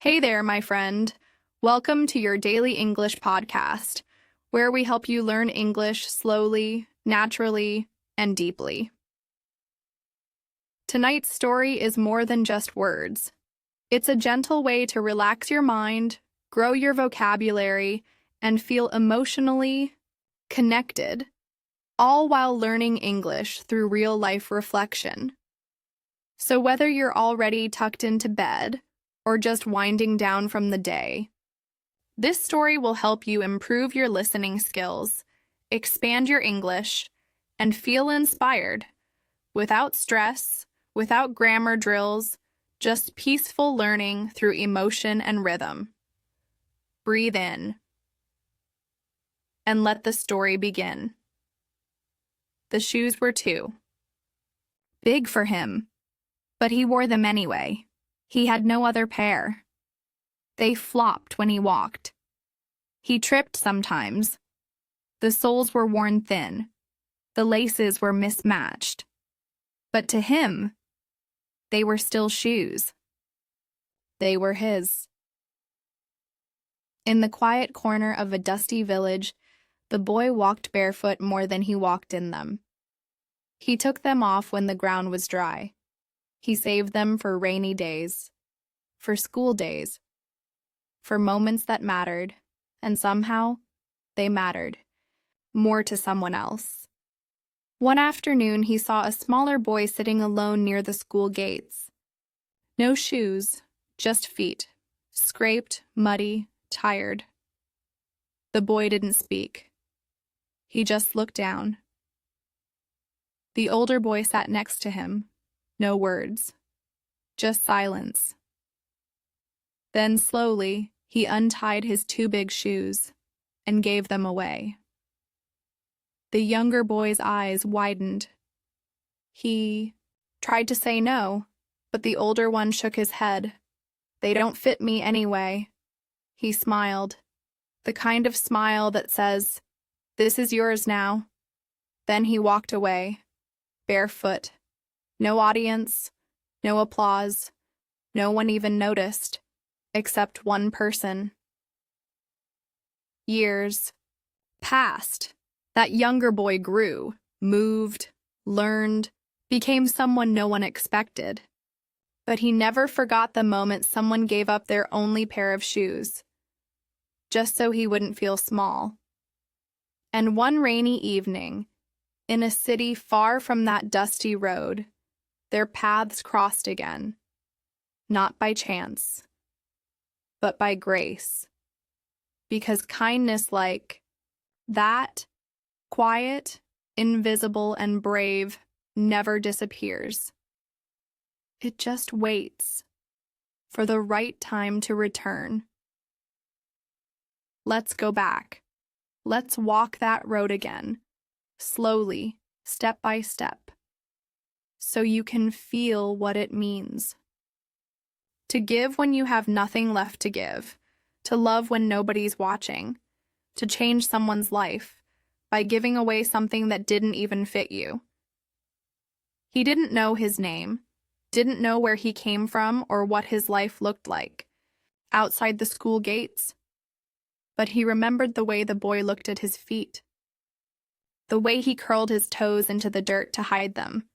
Hey there, my friend. Welcome to your daily English podcast, where we help you learn English slowly, naturally, and deeply. Tonight's story is more than just words. It's a gentle way to relax your mind, grow your vocabulary, and feel emotionally connected, all while learning English through real-life reflection. So whether you're already tucked into bed or just winding down from the day, this story will help you improve your listening skills, expand your English, and feel inspired, without stress, without grammar drills, just peaceful learning through emotion and rhythm. Breathe in and let the story begin. The shoes were too big for him, but he wore them anyway. He had no other pair. They flopped when he walked. He tripped sometimes. The soles were worn thin. The laces were mismatched. But to him, they were still shoes. They were his. In the quiet corner of a dusty village, the boy walked barefoot more than he walked in them. He took them off when the ground was dry. He saved them for rainy days, for school days, for moments that mattered, and somehow they mattered more to someone else. One afternoon, he saw a smaller boy sitting alone near the school gates. No shoes, just feet, scraped, muddy, tired. The boy didn't speak. He just looked down. The older boy sat next to him. No words, just silence. Then slowly, he untied his two big shoes and gave them away. The younger boy's eyes widened. He tried to say no, but the older one shook his head. "They don't fit me anyway." He smiled, the kind of smile that says, "This is yours now." Then he walked away, barefoot. No audience, no applause, no one even noticed, except one person. Years passed. That younger boy grew, moved, learned, became someone no one expected. But he never forgot the moment someone gave up their only pair of shoes, just so he wouldn't feel small. And one rainy evening, in a city far from that dusty road, their paths crossed again, not by chance, but by grace. Because kindness like that, quiet, invisible, and brave, never disappears. It just waits for the right time to return. Let's go back. Let's walk that road again, slowly, step by step, so you can feel what it means. To give when you have nothing left to give, to love when nobody's watching, to change someone's life by giving away something that didn't even fit you. He didn't know his name, didn't know where he came from or what his life looked like outside the school gates, but he remembered the way the boy looked at his feet, the way he curled his toes into the dirt to hide them,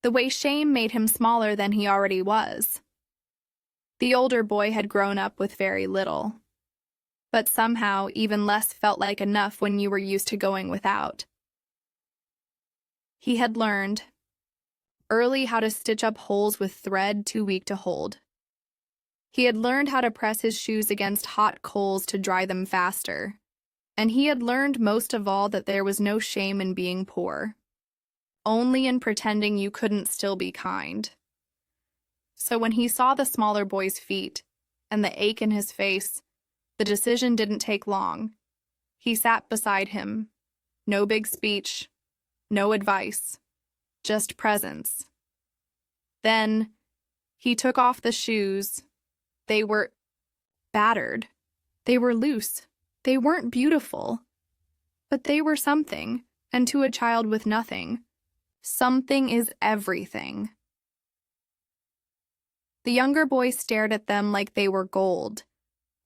the way shame made him smaller than he already was. The older boy had grown up with very little, but somehow even less felt like enough when you were used to going without. He had learned early how to stitch up holes with thread too weak to hold. He had learned how to press his shoes against hot coals to dry them faster. And he had learned most of all that there was no shame in being poor, only in pretending you couldn't still be kind. So when he saw the smaller boy's feet and the ache in his face, the decision didn't take long. He sat beside him. No big speech, no advice, just presence. Then he took off the shoes. They were battered. They were loose. They weren't beautiful, but they were something, and to a child with nothing, something is everything. The younger boy stared at them like they were gold,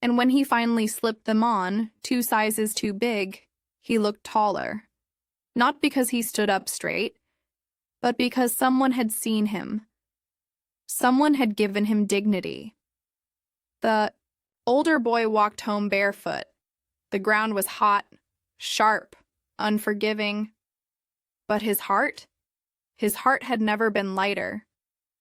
and when he finally slipped them on, 2 sizes too big, he looked taller. Not because he stood up straight, but because someone had seen him. Someone had given him dignity. The older boy walked home barefoot. The ground was hot, sharp, unforgiving. But his heart had never been lighter.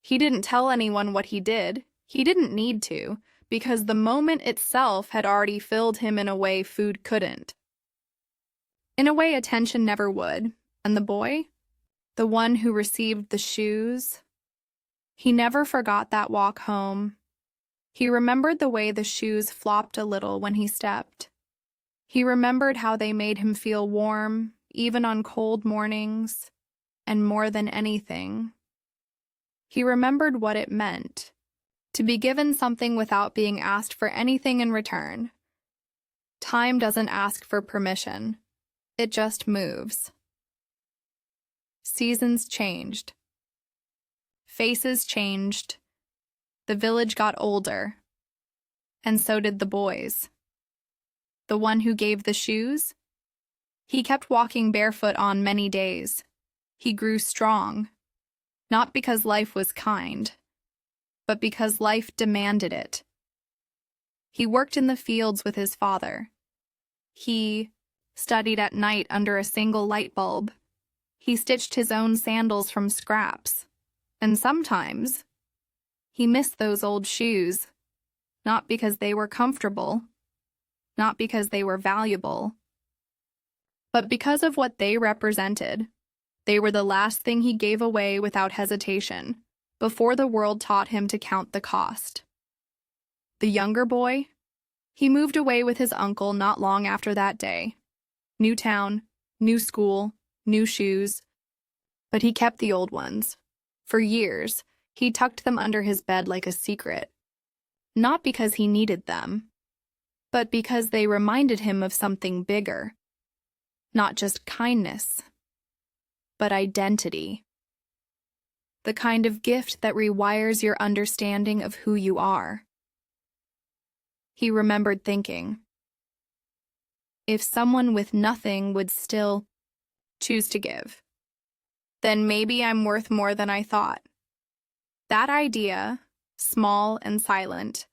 He didn't tell anyone what he did. He didn't need to, because the moment itself had already filled him in a way food couldn't. In a way attention never would. And the boy, the one who received the shoes, he never forgot that walk home. He remembered the way the shoes flopped a little when he stepped. He remembered how they made him feel warm, even on cold mornings, and more than anything, he remembered what it meant to be given something without being asked for anything in return. Time doesn't ask for permission. It just moves. Seasons changed. Faces changed. The village got older. And so did the boys. The one who gave the shoes? He kept walking barefoot on many days. He grew strong. Not because life was kind, but because life demanded it. He worked in the fields with his father. He studied at night under a single light bulb. He stitched his own sandals from scraps. And sometimes, he missed those old shoes, not because they were comfortable, not because they were valuable, but because of what they represented. They were the last thing he gave away without hesitation, before the world taught him to count the cost. The younger boy? He moved away with his uncle not long after that day. New town, new school, new shoes. But he kept the old ones. For years, he tucked them under his bed like a secret. Not because he needed them, but because they reminded him of something bigger. Not just kindness, but identity. The kind of gift that rewires your understanding of who you are. He remembered thinking, if someone with nothing would still choose to give, then maybe I'm worth more than I thought. That idea, small and silent,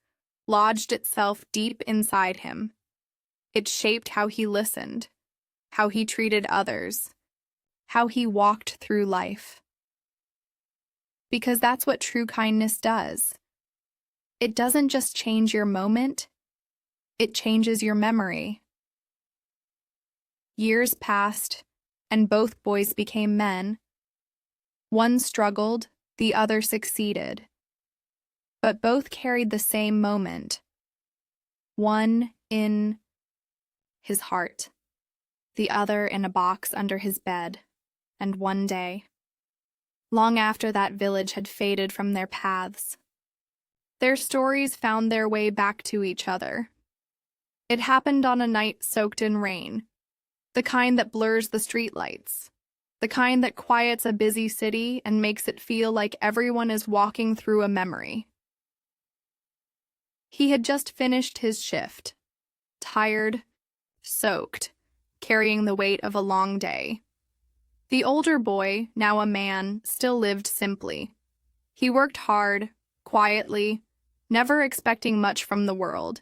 lodged itself deep inside him. It shaped how he listened, how he treated others, how he walked through life. Because that's what true kindness does. It doesn't just change your moment, it changes your memory. Years passed, and both boys became men. One struggled, the other succeeded. But both carried the same moment. One in his heart, the other in a box under his bed. And one day, long after that village had faded from their paths, their stories found their way back to each other. It happened on a night soaked in rain, the kind that blurs the streetlights, the kind that quiets a busy city and makes it feel like everyone is walking through a memory. He had just finished his shift, tired, soaked, carrying the weight of a long day. The older boy, now a man, still lived simply. He worked hard, quietly, never expecting much from the world.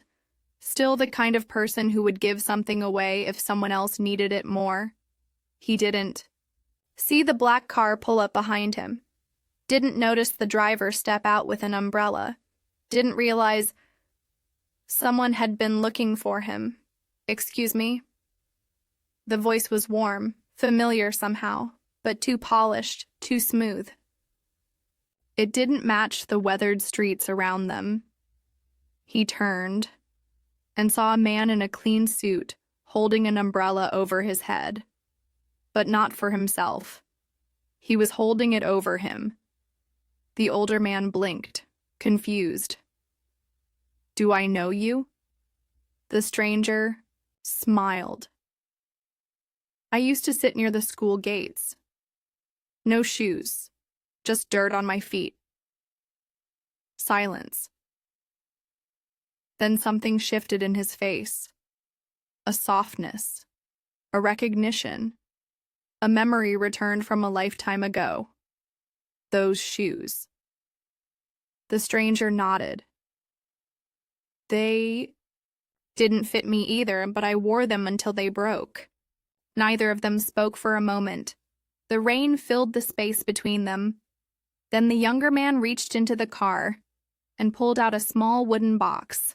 Still the kind of person who would give something away if someone else needed it more. He didn't see the black car pull up behind him. Didn't notice the driver step out with an umbrella. Didn't realize someone had been looking for him. Excuse me? The voice was warm, familiar somehow, but too polished, too smooth. It didn't match the weathered streets around them. He turned and saw a man in a clean suit holding an umbrella over his head. But not for himself. He was holding it over him. The older man blinked, confused. "Do I know you?" The stranger smiled. "I used to sit near the school gates. No shoes, just dirt on my feet." Silence. Then something shifted in his face. A softness. A recognition. A memory returned from a lifetime ago. Those shoes. The stranger nodded. They didn't fit me either, but I wore them until they broke. Neither of them spoke for a moment. The rain filled the space between them. Then the younger man reached into the car and pulled out a small wooden box.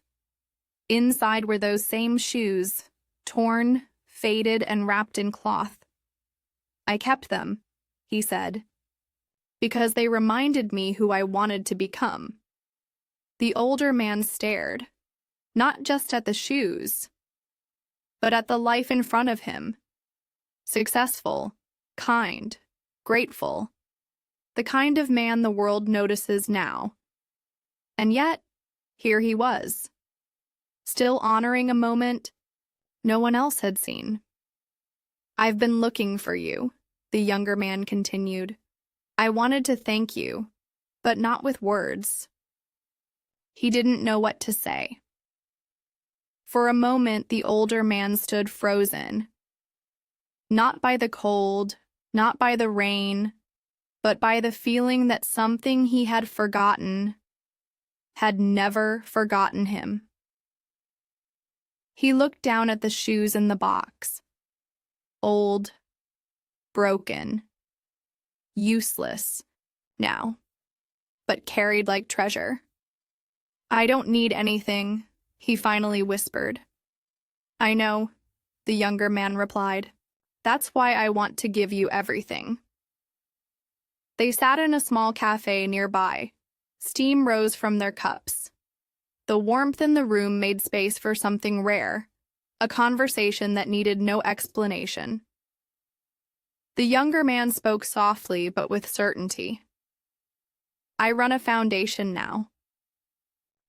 Inside were those same shoes, torn, faded, and wrapped in cloth. I kept them, he said, because they reminded me who I wanted to become. The older man stared, not just at the shoes, but at the life in front of him. Successful, kind, grateful, the kind of man the world notices now. And yet, here he was, still honoring a moment no one else had seen. I've been looking for you, the younger man continued. I wanted to thank you, but not with words. He didn't know what to say. For a moment, the older man stood frozen, not by the cold, not by the rain, but by the feeling that something he had forgotten had never forgotten him. He looked down at the shoes in the box. Old, broken, useless now, but carried like treasure. I don't need anything, he finally whispered. I know, the younger man replied. That's why I want to give you everything. They sat in a small cafe nearby. Steam rose from their cups. The warmth in the room made space for something rare, a conversation that needed no explanation. The younger man spoke softly but with certainty. I run a foundation now.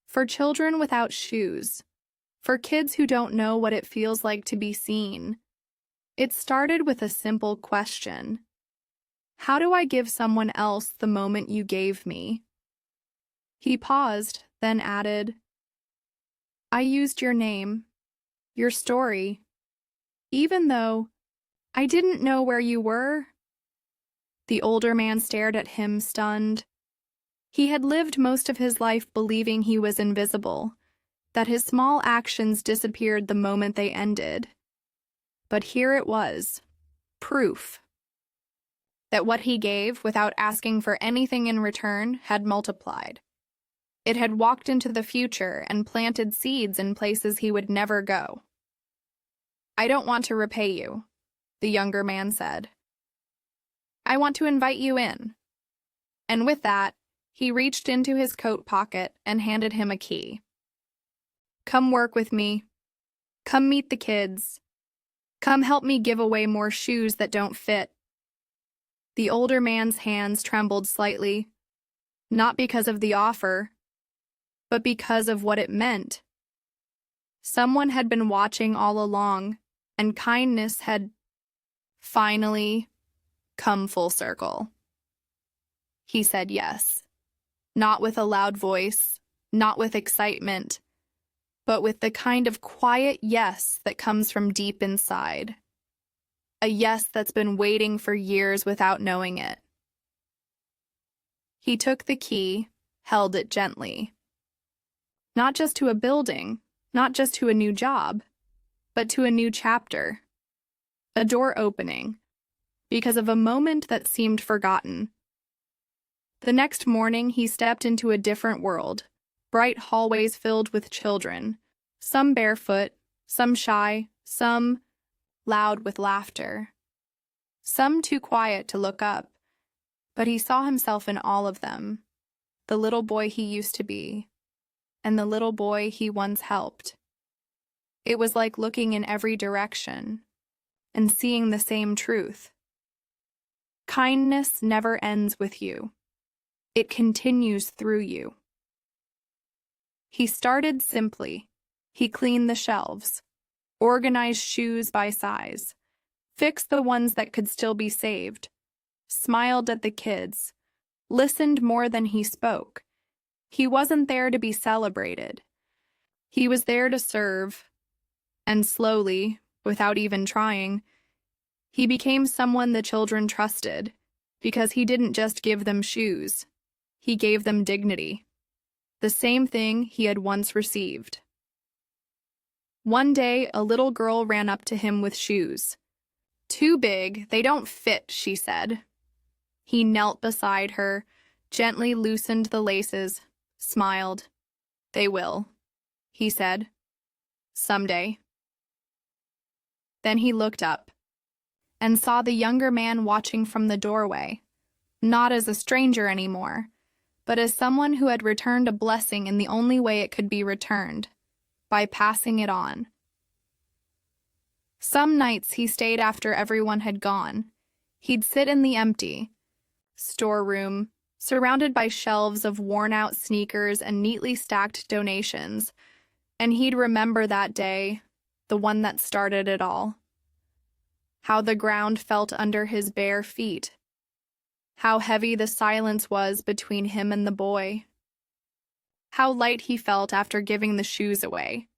For children without shoes. For kids who don't know what it feels like to be seen. It started with a simple question. How do I give someone else the moment you gave me? He paused, then added, I used your name, your story, even though I didn't know where you were. The older man stared at him, stunned. He had lived most of his life believing he was invisible, that his small actions disappeared the moment they ended. But here it was, proof that what he gave without asking for anything in return had multiplied. It had walked into the future and planted seeds in places he would never go. I don't want to repay you, the younger man said. I want to invite you in. And with that, he reached into his coat pocket and handed him a key. Come work with me. Come meet the kids. Come help me give away more shoes that don't fit. The older man's hands trembled slightly, not because of the offer, but because of what it meant. Someone had been watching all along, and kindness had finally come full circle. He said yes, not with a loud voice, not with excitement, but with the kind of quiet yes that comes from deep inside. A yes that's been waiting for years without knowing it. He took the key, held it gently. Not just to a building, not just to a new job, but to a new chapter. A door opening, because of a moment that seemed forgotten. The next morning, he stepped into a different world, bright hallways filled with children, some barefoot, some shy, some loud with laughter, some too quiet to look up, but he saw himself in all of them, the little boy he used to be, and the little boy he once helped. It was like looking in every direction and seeing the same truth. Kindness never ends with you. It continues through you. He started simply. He cleaned the shelves, organized shoes by size, fixed the ones that could still be saved, smiled at the kids, listened more than he spoke, He wasn't there to be celebrated. He was there to serve, and slowly, without even trying, he became someone the children trusted, because he didn't just give them shoes. He gave them dignity, the same thing he had once received. One day, a little girl ran up to him with shoes. "Too big, they don't fit," she said. He knelt beside her, gently loosened the laces, smiled. "They will," he said. "Someday." Then he looked up and saw the younger man watching from the doorway, not as a stranger anymore, but as someone who had returned a blessing in the only way it could be returned, by passing it on. Some nights he stayed after everyone had gone. He'd sit in the empty storeroom, surrounded by shelves of worn-out sneakers and neatly stacked donations, and he'd remember that day, the one that started it all. How the ground felt under his bare feet. How heavy the silence was between him and the boy. How light he felt after giving the shoes away.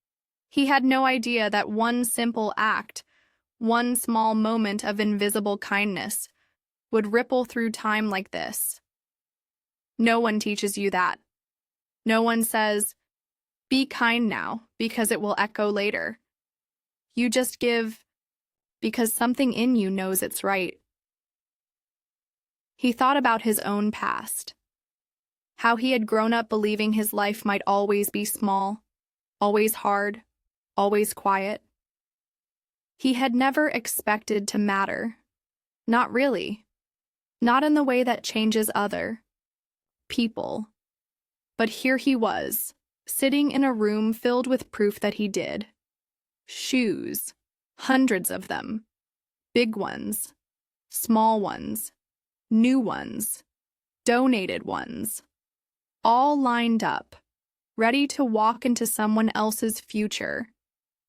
He had no idea that one simple act, one small moment of invisible kindness, would ripple through time like this. No one teaches you that. No one says, "Be kind now, because it will echo later." You just give because something in you knows it's right. He thought about his own past. How he had grown up believing his life might always be small, always hard, always quiet. He had never expected to matter. Not really. Not in the way that changes other people. But here he was, sitting in a room filled with proof that he did. Shoes. Hundreds of them. Big ones. Small ones. New ones. Donated ones. All lined up, ready to walk into someone else's future.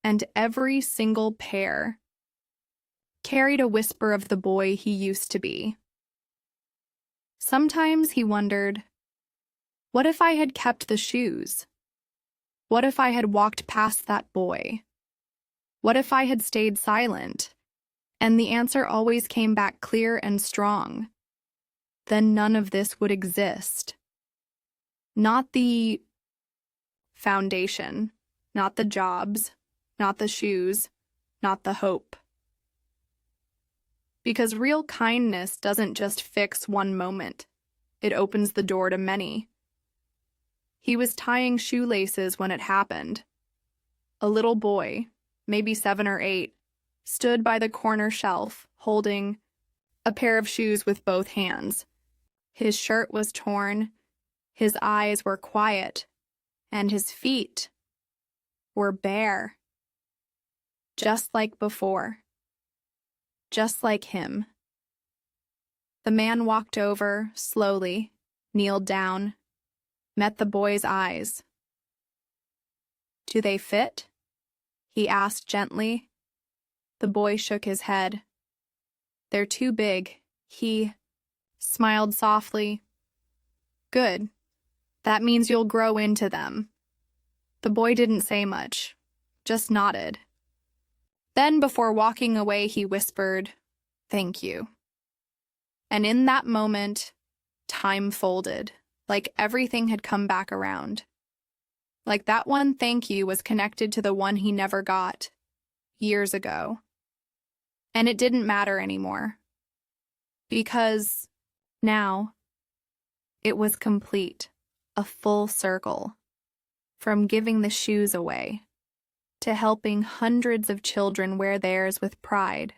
And every single pair carried a whisper of the boy he used to be. Sometimes he wondered, what if I had kept the shoes? What if I had walked past that boy? What if I had stayed silent? And the answer always came back clear and strong. Then none of this would exist. Not the foundation, not the jobs, not the shoes, not the hope. Because real kindness doesn't just fix one moment. It opens the door to many. He was tying shoelaces when it happened. A little boy, maybe 7 or 8, stood by the corner shelf, holding a pair of shoes with both hands. His shirt was torn, his eyes were quiet, and his feet were bare. Just like before. Just like him. The man walked over, slowly, kneeled down, met the boy's eyes. "Do they fit?" he asked gently. The boy shook his head. "They're too big." He smiled softly. "Good. That means you'll grow into them." The boy didn't say much, just nodded. Then, before walking away, he whispered, "Thank you." And in that moment, time folded, like everything had come back around. Like that one thank you was connected to the one he never got, years ago. And it didn't matter anymore. Because now, it was complete, a full circle. From giving the shoes away to helping hundreds of children wear theirs with pride.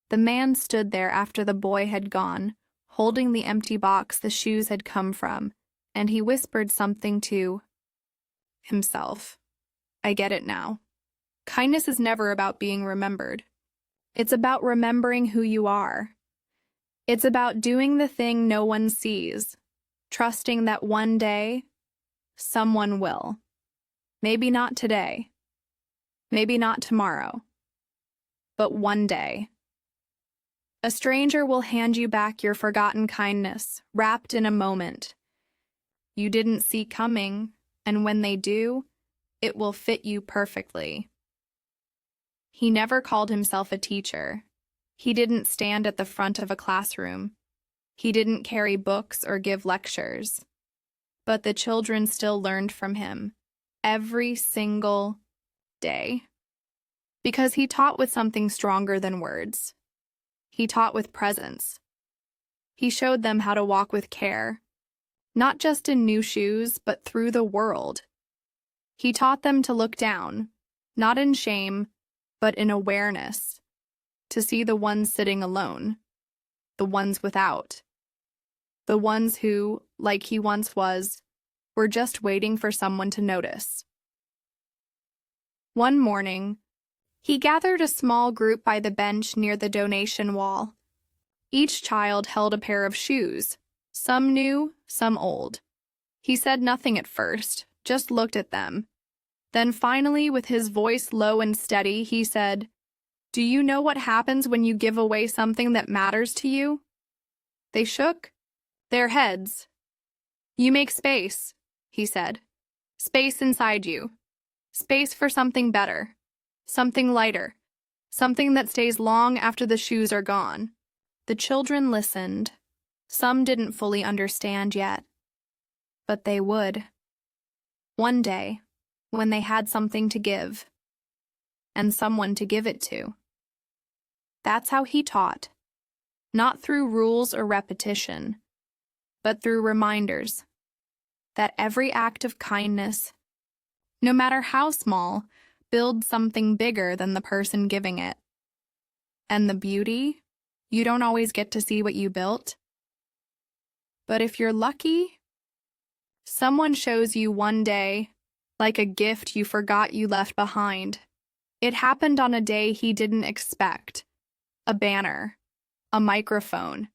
The man stood there after the boy had gone, holding the empty box the shoes had come from, and he whispered something to himself. "I get it now. Kindness is never about being remembered. It's about remembering who you are. It's about doing the thing no one sees, trusting that one day, someone will. Maybe not today. Maybe not tomorrow. But one day. A stranger will hand you back your forgotten kindness, wrapped in a moment. you didn't see coming, and when they do, it will fit you perfectly. He never called himself a teacher. He didn't stand at the front of a classroom. He didn't carry books or give lectures. But the children still learned from him every single day. Because he taught with something stronger than words. He taught with presence. He showed them how to walk with care, not just in new shoes, but through the world. He taught them to look down, not in shame, but in awareness, to see the ones sitting alone, the ones without, the ones who, like he once was, were just waiting for someone to notice. One morning, he gathered a small group by the bench near the donation wall. Each child held a pair of shoes, some new, some old. He said nothing at first, just looked at them. Then finally, with his voice low and steady, he said, "Do you know what happens when you give away something that matters to you?" They shook their heads. "You make space," he said. "Space inside you. Space for something better. Something lighter. Something that stays long after the shoes are gone." The children listened. Some didn't fully understand yet. But they would. One day, when they had something to give, and someone to give it to. That's how he taught. Not through rules or repetition, but through reminders that every act of kindness, no matter how small, builds something bigger than the person giving it. And the beauty, you don't always get to see what you built. But if you're lucky, someone shows you one day, like a gift you forgot you left behind. It happened on a day he didn't expect. A banner, a microphone,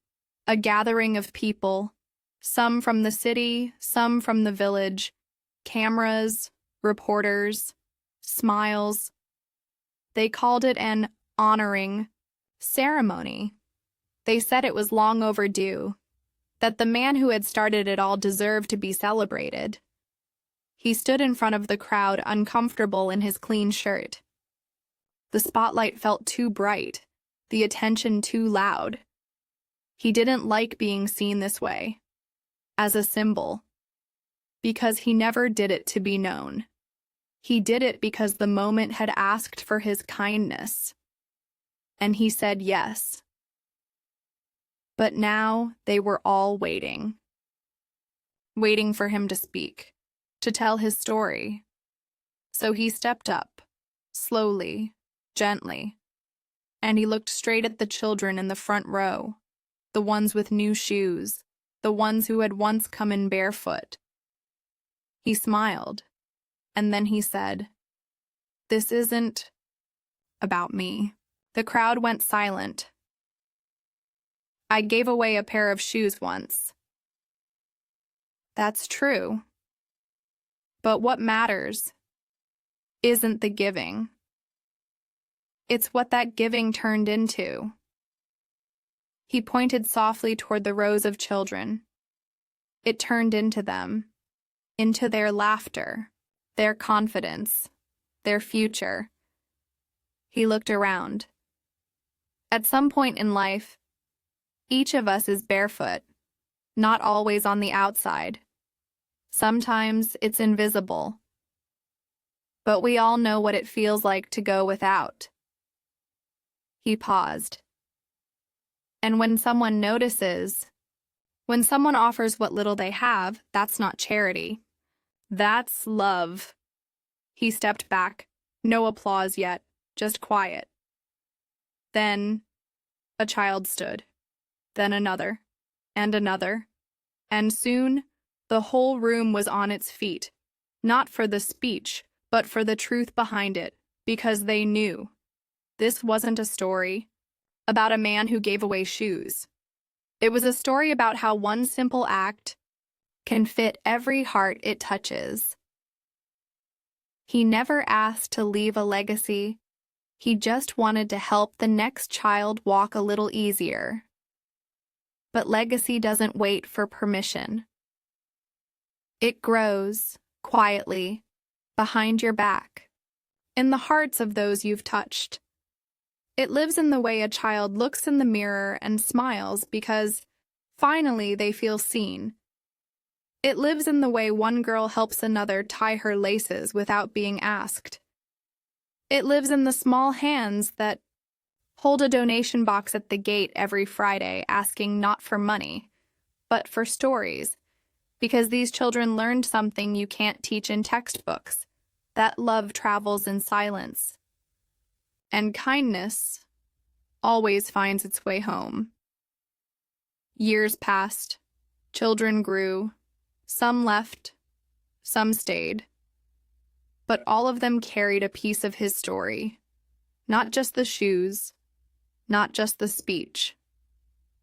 a gathering of people, some from the city, some from the village, cameras, reporters, smiles. They called it an honoring ceremony. They said it was long overdue, that the man who had started it all deserved to be celebrated. He stood in front of the crowd, uncomfortable in his clean shirt. The spotlight felt too bright, the attention too loud. He didn't like being seen this way, as a symbol, because he never did it to be known. He did it because the moment had asked for his kindness, and he said yes. But now they were all waiting for him to speak, to tell his story. So he stepped up, slowly, gently, and he looked straight at the children in the front row, the ones with new shoes, the ones who had once come in barefoot. He smiled, and then he said, "This isn't about me." The crowd went silent. "I gave away a pair of shoes once." That's true. But what matters isn't the giving. It's what that giving turned into. He pointed softly toward the rows of children. It turned into them, into their laughter, their confidence, their future. He looked around. At some point in life, each of us is barefoot, not always on the outside. Sometimes it's invisible. But we all know what it feels like to go without. He paused. And when someone notices, when someone offers what little they have, that's not charity. That's love. He stepped back. No applause yet, just quiet. Then a child stood. Then another, and another. And soon, the whole room was on its feet, not for the speech, but for the truth behind it, because they knew. This wasn't a story about a man who gave away shoes. It was a story about how one simple act can fit every heart it touches. He never asked to leave a legacy. He just wanted to help the next child walk a little easier. But legacy doesn't wait for permission. It grows, quietly, behind your back, in the hearts of those you've touched. It lives in the way a child looks in the mirror and smiles because, finally, they feel seen. It lives in the way one girl helps another tie her laces without being asked. It lives in the small hands that hold a donation box at the gate every Friday asking not for money, but for stories, because these children learned something you can't teach in textbooks, that love travels in silence. And kindness always finds its way home. Years passed, children grew, some left, some stayed. But all of them carried a piece of his story, not just the shoes, not just the speech,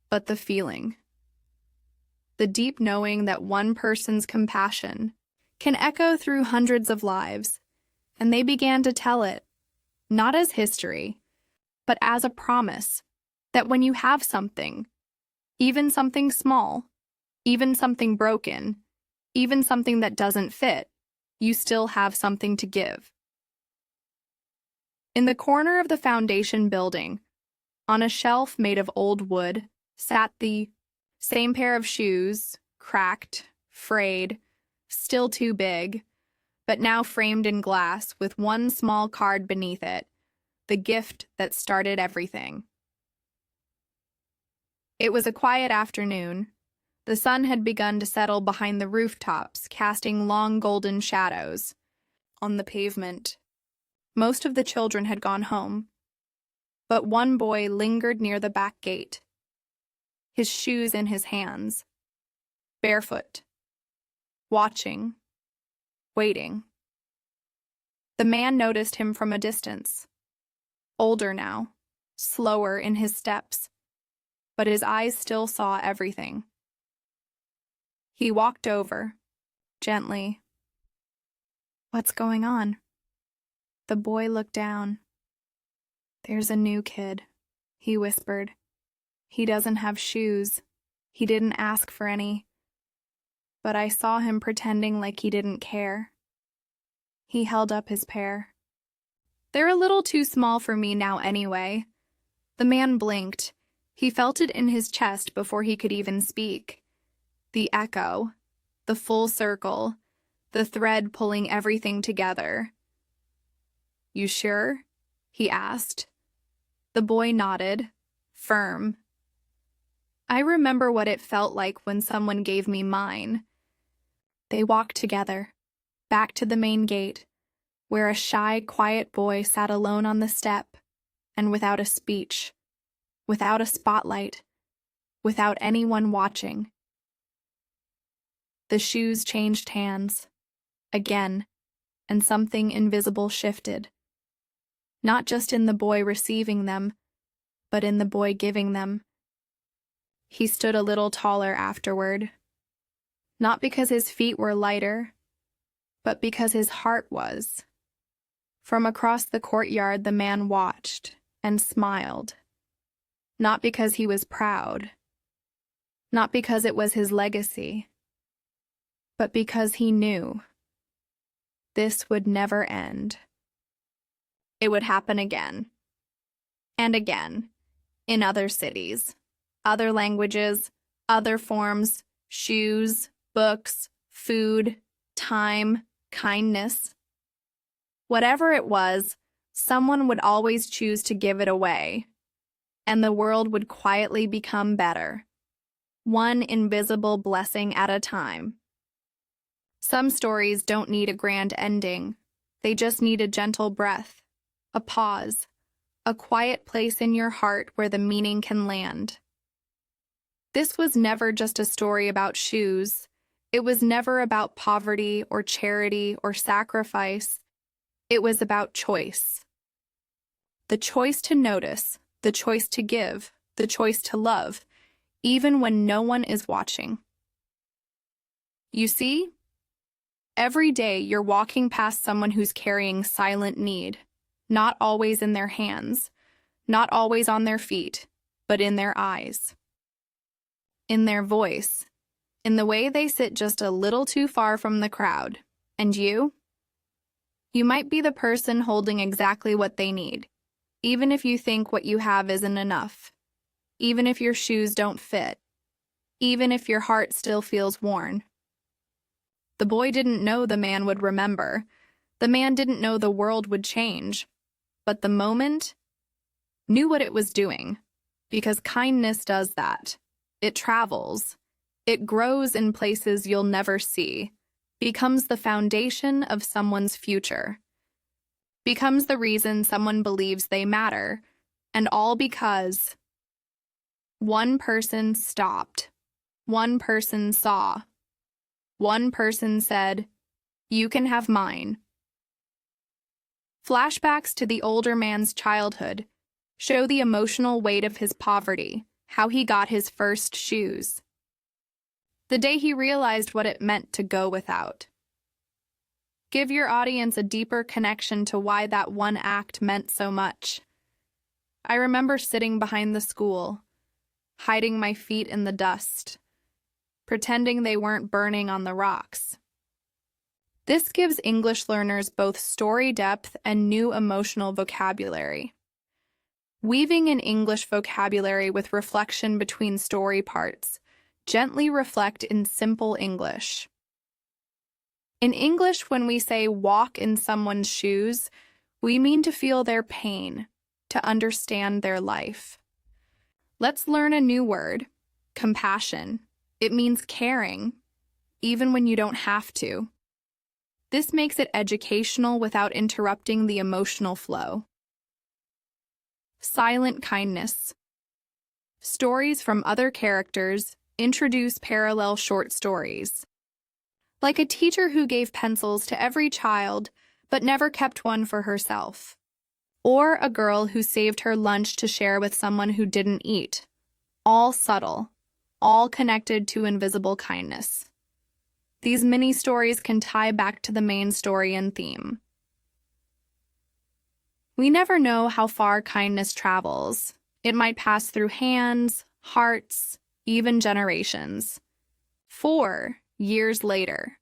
but the feeling. The deep knowing that one person's compassion can echo through hundreds of lives, and they began to tell it, not as history, but as a promise that when you have something, even something small, even something broken, even something that doesn't fit, you still have something to give. In the corner of the foundation building, on a shelf made of old wood, sat the same pair of shoes, cracked, frayed, still too big, but now framed in glass with one small card beneath it, the gift that started everything. It was a quiet afternoon. The sun had begun to settle behind the rooftops, casting long golden shadows on the pavement. Most of the children had gone home, but one boy lingered near the back gate, his shoes in his hands, barefoot, watching, waiting. The man noticed him from a distance, older now, slower in his steps, but his eyes still saw everything. He walked over, gently. "What's going on?" The boy looked down. "There's a new kid," he whispered. "He doesn't have shoes. He didn't ask for any. But I saw him pretending like he didn't care." He held up his pair. "They're a little too small for me now anyway." The man blinked. He felt it in his chest before he could even speak. The echo, the full circle, the thread pulling everything together. "You sure?" he asked. The boy nodded, firm. "I remember what it felt like when someone gave me mine." They walked together, back to the main gate, where a shy, quiet boy sat alone on the step, and without a speech, without a spotlight, without anyone watching. The shoes changed hands, again, and something invisible shifted. Not just in the boy receiving them, but in the boy giving them. He stood a little taller afterward, not because his feet were lighter, but because his heart was. From across the courtyard the man watched and smiled, not because he was proud, not because it was his legacy, but because he knew this would never end. It would happen again, and again, in other cities, other languages, other forms, shoes, books, food, time, kindness. Whatever it was, someone would always choose to give it away, and the world would quietly become better, one invisible blessing at a time. Some stories don't need a grand ending. They just need a gentle breath, a pause, a quiet place in your heart where the meaning can land. This was never just a story about shoes. It was never about poverty or charity or sacrifice. It was about choice. The choice to notice, the choice to give, the choice to love, even when no one is watching. You see? Every day you're walking past someone who's carrying silent need, not always in their hands, not always on their feet, but in their eyes, in their voice, in the way they sit just a little too far from the crowd. And you? You might be the person holding exactly what they need, even if you think what you have isn't enough, even if your shoes don't fit, even if your heart still feels worn. The boy didn't know the man would remember. The man didn't know the world would change. But the moment knew what it was doing, because kindness does that. It travels. It grows in places you'll never see, becomes the foundation of someone's future, becomes the reason someone believes they matter, and all because one person stopped, one person saw, one person said, "You can have mine." Flashbacks to the older man's childhood show the emotional weight of his poverty, how he got his first shoes, the day he realized what it meant to go without. Give your audience a deeper connection to why that one act meant so much. I remember sitting behind the school, hiding my feet in the dust, pretending they weren't burning on the rocks. This gives English learners both story depth and new emotional vocabulary. Weaving in English vocabulary with reflection between story parts, gently reflect in simple English. In English, when we say walk in someone's shoes, we mean to feel their pain, to understand their life. Let's learn a new word, compassion. It means caring, even when you don't have to. This makes it educational without interrupting the emotional flow. Silent kindness. Stories from other characters introduce parallel short stories. Like a teacher who gave pencils to every child but never kept one for herself. Or a girl who saved her lunch to share with someone who didn't eat. All subtle, all connected to invisible kindness. These mini-stories can tie back to the main story and theme. We never know how far kindness travels. It might pass through hands, hearts, even generations. 4 years later,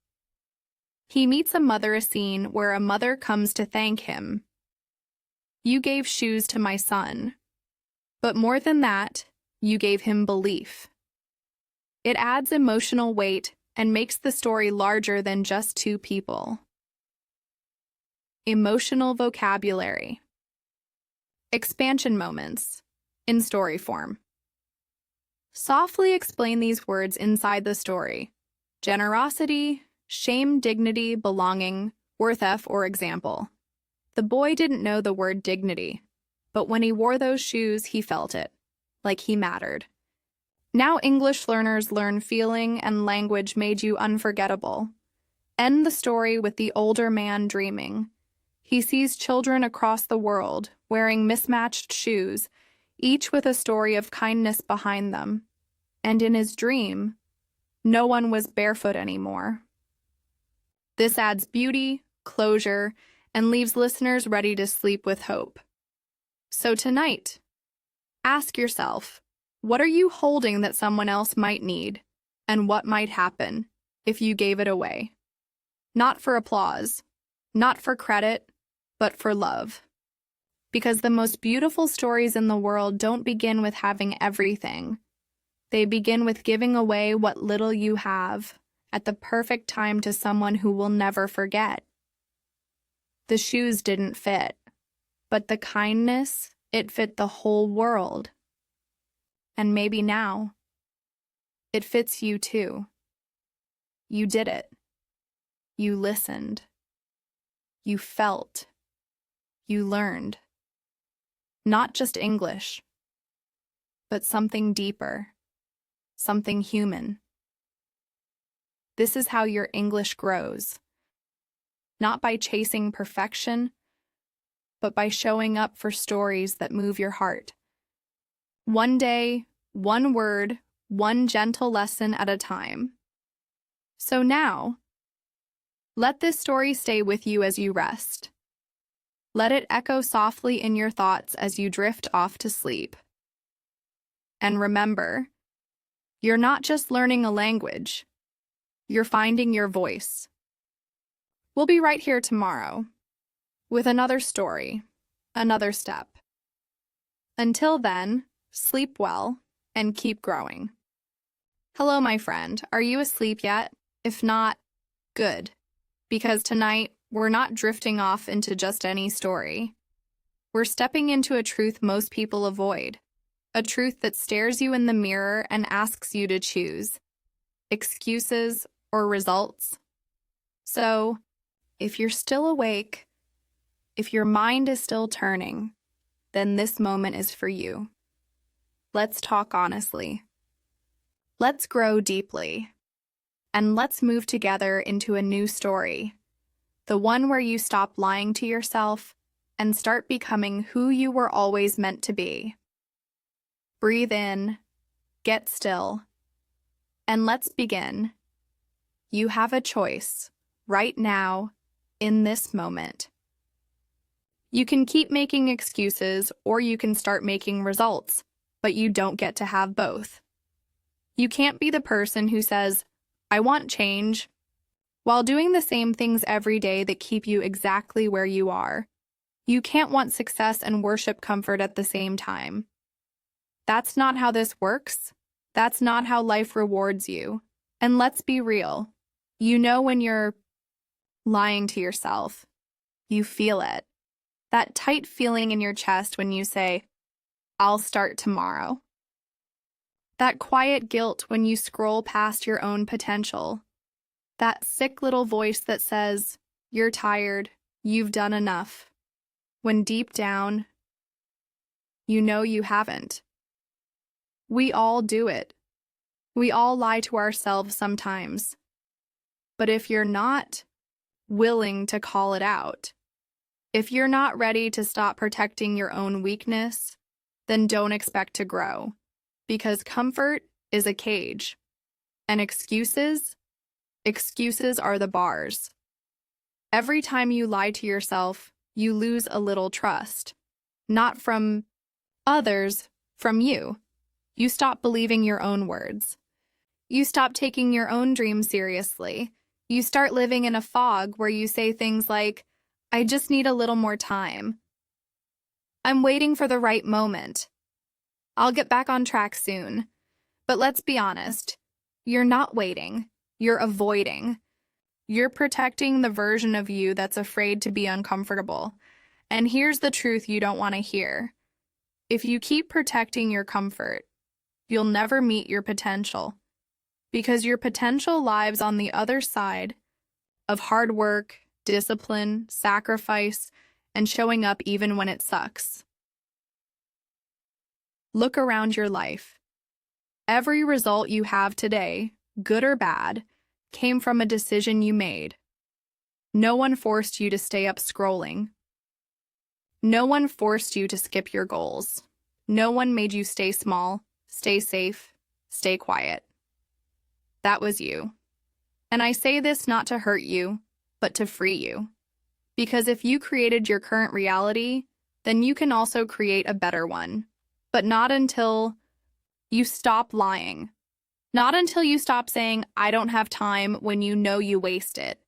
he meets a mother, a scene where a mother comes to thank him. "You gave shoes to my son, but more than that, you gave him belief." It adds emotional weight and makes the story larger than just two people. Emotional vocabulary. Expansion moments in story form. Softly explain these words inside the story. Generosity, shame, dignity, belonging, worth F or example. The boy didn't know the word dignity, but when he wore those shoes, he felt it, like he mattered. Now English learners learn feeling and language made you unforgettable. End the story with the older man dreaming. He sees children across the world wearing mismatched shoes, each with a story of kindness behind them. And in his dream, no one was barefoot anymore. This adds beauty, closure, and leaves listeners ready to sleep with hope. So tonight, ask yourself, what are you holding that someone else might need, and what might happen if you gave it away? Not for applause, not for credit, but for love. Because the most beautiful stories in the world don't begin with having everything. They begin with giving away what little you have at the perfect time to someone who will never forget. The shoes didn't fit, but the kindness, it fit the whole world. And maybe now, it fits you too. You did it. You listened. You felt. You learned. Not just English, but something deeper, something human. This is how your English grows. Not by chasing perfection, but by showing up for stories that move your heart. One day, one word, one gentle lesson at a time. So now, let this story stay with you as you rest. Let it echo softly in your thoughts as you drift off to sleep. And remember, you're not just learning a language, You're finding your voice. We'll be right here tomorrow with another story, another step. Until then, sleep well and keep growing. Hello, my friend. Are you asleep yet? If not, good. Because tonight, we're not drifting off into just any story. We're stepping into a truth most people avoid. A truth that stares you in the mirror and asks you to choose excuses or results. So, if you're still awake, if your mind is still turning, then this moment is for you. Let's talk honestly. Let's grow deeply. And let's move together into a new story. The one where you stop lying to yourself and start becoming who you were always meant to be. Breathe in, get still, and let's begin. You have a choice, right now, in this moment. You can keep making excuses or you can start making results, but you don't get to have both. You can't be the person who says, I want change, while doing the same things every day that keep you exactly where you are. You can't want success and worship comfort at the same time. That's not how this works. That's not how life rewards you. And let's be real. You know when you're lying to yourself. You feel it. That tight feeling in your chest when you say, I'll start tomorrow. That quiet guilt when you scroll past your own potential. That sick little voice that says, you're tired, you've done enough. When deep down, you know you haven't. We all do it. We all lie to ourselves sometimes. But if you're not willing to call it out, if you're not ready to stop protecting your own weakness, then don't expect to grow. Because comfort is a cage. And excuses are the bars. Every time you lie to yourself, you lose a little trust. Not from others, from you. You stop believing your own words. You stop taking your own dreams seriously. You start living in a fog where you say things like, I just need a little more time. I'm waiting for the right moment. I'll get back on track soon. But let's be honest. You're not waiting. You're avoiding. You're protecting the version of you that's afraid to be uncomfortable. And here's the truth you don't want to hear. If you keep protecting your comfort, you'll never meet your potential. Because your potential lives on the other side of hard work, discipline, sacrifice, and showing up even when it sucks. Look around your life. Every result you have today, good or bad, came from a decision you made. No one forced you to stay up scrolling. No one forced you to skip your goals. No one made you stay small, stay safe, stay quiet. That was you. And I say this not to hurt you, but to free you. Because if you created your current reality, then you can also create a better one. But not until you stop lying. Not until you stop saying, I don't have time when you know you waste it.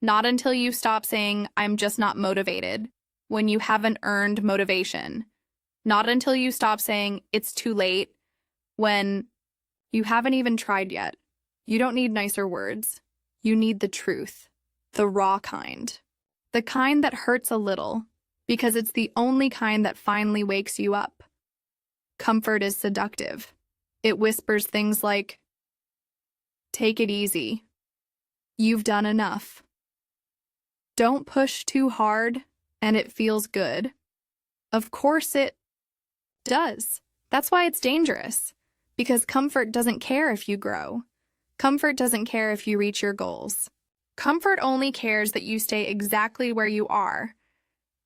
Not until you stop saying, I'm just not motivated when you haven't earned motivation. Not until you stop saying, it's too late when you haven't even tried yet. You don't need nicer words. You need the truth, the raw kind. The kind that hurts a little, because it's the only kind that finally wakes you up. Comfort is seductive. It whispers things like, take it easy. You've done enough. Don't push too hard, and it feels good. Of course it does. That's why it's dangerous. Because comfort doesn't care if you grow. Comfort doesn't care if you reach your goals. Comfort only cares that you stay exactly where you are.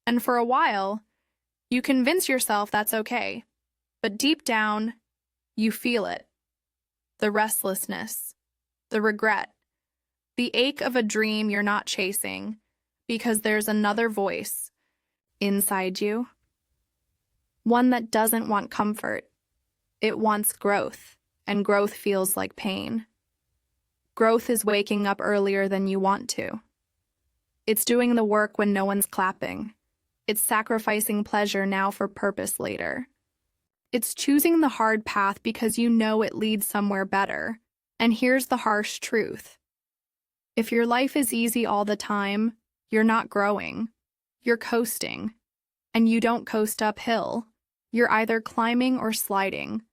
And for a while, you convince yourself that's okay. But deep down, you feel it. The restlessness, the regret, the ache of a dream you're not chasing because there's another voice inside you. One that doesn't want comfort. It wants growth, and growth feels like pain. Growth is waking up earlier than you want to. It's doing the work when no one's clapping. It's sacrificing pleasure now for purpose later. It's choosing the hard path because you know it leads somewhere better. And here's the harsh truth. If your life is easy all the time, you're not growing. You're coasting. And you don't coast uphill. You're either climbing or sliding.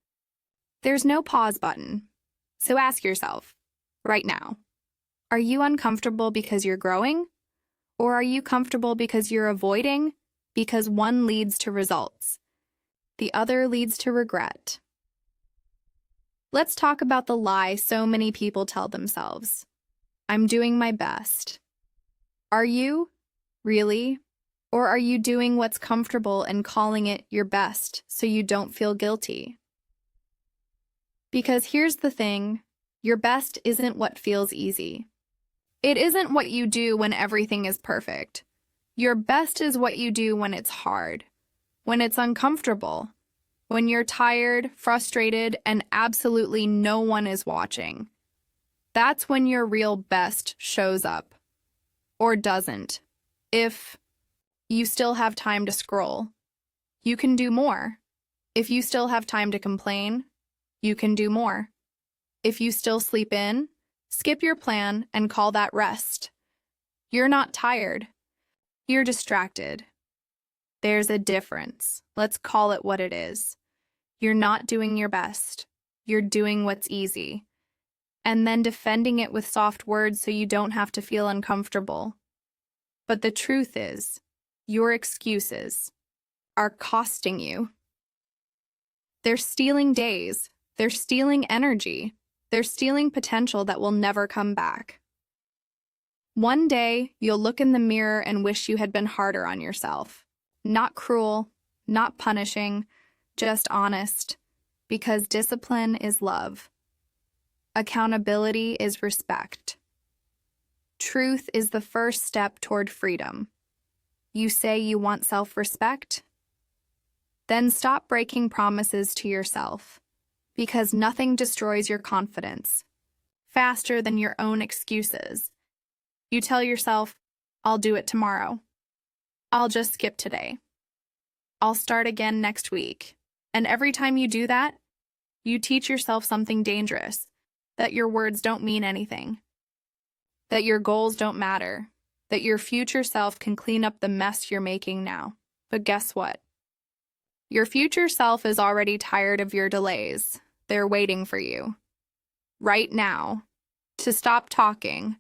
There's no pause button. So ask yourself, right now, are you uncomfortable because you're growing? Or are you comfortable because you're avoiding? Because one leads to results. The other leads to regret. Let's talk about the lie so many people tell themselves. I'm doing my best. Are you? Really? Or are you doing what's comfortable and calling it your best so you don't feel guilty? Because here's the thing, your best isn't what feels easy. It isn't what you do when everything is perfect. Your best is what you do when it's hard, when it's uncomfortable, when you're tired, frustrated, and absolutely no one is watching. That's when your real best shows up. Or doesn't. If you still have time to scroll, you can do more. If you still have time to complain, you can do more. If you still sleep in, skip your plan and call that rest. You're not tired. You're distracted. There's a difference. Let's call it what it is. You're not doing your best. You're doing what's easy. And then defending it with soft words so you don't have to feel uncomfortable. But the truth is, your excuses are costing you. They're stealing days. They're stealing energy. They're stealing potential that will never come back. One day, you'll look in the mirror and wish you had been harder on yourself. Not cruel, not punishing, just honest. Because discipline is love. Accountability is respect. Truth is the first step toward freedom. You say you want self-respect? Then stop breaking promises to yourself. Because nothing destroys your confidence faster than your own excuses. You tell yourself, I'll do it tomorrow. I'll just skip today. I'll start again next week. And every time you do that, you teach yourself something dangerous, that your words don't mean anything, that your goals don't matter, that your future self can clean up the mess you're making now. But guess what? Your future self is already tired of your delays. They're waiting for you, right now, to stop talking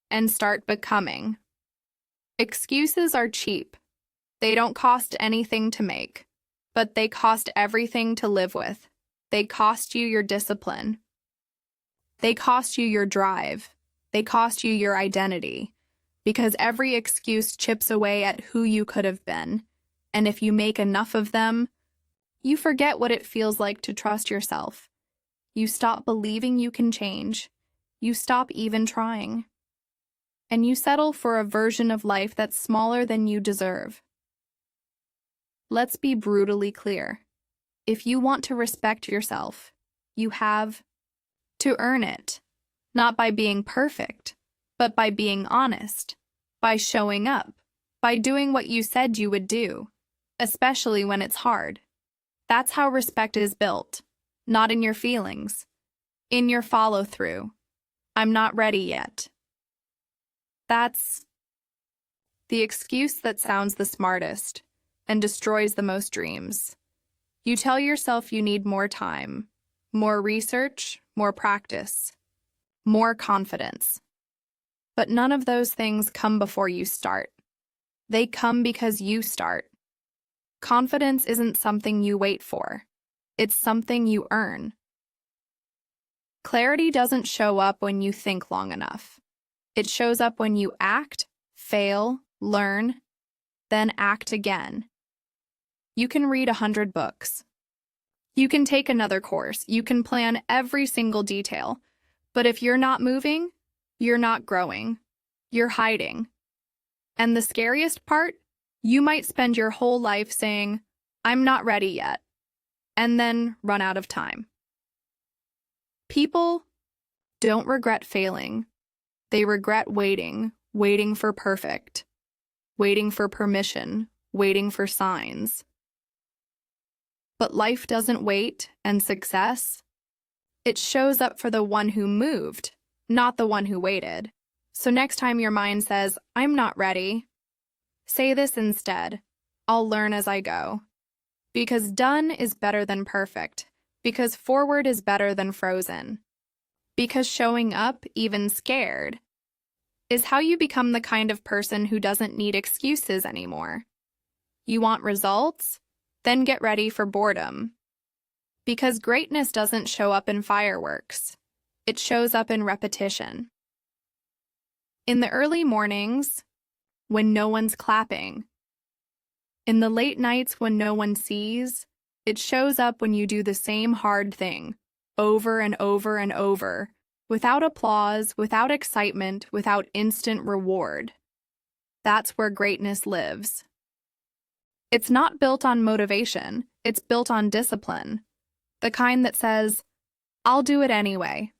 and start becoming. Excuses are cheap. They don't cost anything to make, but they cost everything to live with. They cost you your discipline. They cost you your drive. They cost you your identity. Because every excuse chips away at who you could have been. And if you make enough of them, you forget what it feels like to trust yourself. You stop believing you can change. You stop even trying. And you settle for a version of life that's smaller than you deserve. Let's be brutally clear. If you want to respect yourself, you have to earn it. Not by being perfect, but by being honest, by showing up, by doing what you said you would do, especially when it's hard. That's how respect is built, not in your feelings, in your follow-through. I'm not ready yet. That's the excuse that sounds the smartest and destroys the most dreams. You tell yourself you need more time, more research, more practice, more confidence. But none of those things come before you start. They come because you start. Confidence isn't something you wait for. It's something you earn. Clarity doesn't show up when you think long enough. It shows up when you act, fail, learn, then act again. You can read 100 books. You can take another course. You can plan every single detail. But if you're not moving, you're not growing. You're hiding. And the scariest part, you might spend your whole life saying, I'm not ready yet, and then run out of time. People don't regret failing. They regret waiting, waiting for perfect, waiting for permission, waiting for signs. But life doesn't wait, and success, it shows up for the one who moved, not the one who waited. So next time your mind says, I'm not ready, say this instead, I'll learn as I go. Because done is better than perfect. Because forward is better than frozen. Because showing up, even scared, is how you become the kind of person who doesn't need excuses anymore. You want results? Then get ready for boredom. Because greatness doesn't show up in fireworks. It shows up in repetition. In the early mornings, when no one's clapping. In the late nights when no one sees, it shows up when you do the same hard thing, over and over and over, without applause, without excitement, without instant reward. That's where greatness lives. It's not built on motivation, it's built on discipline. The kind that says, I'll do it anyway.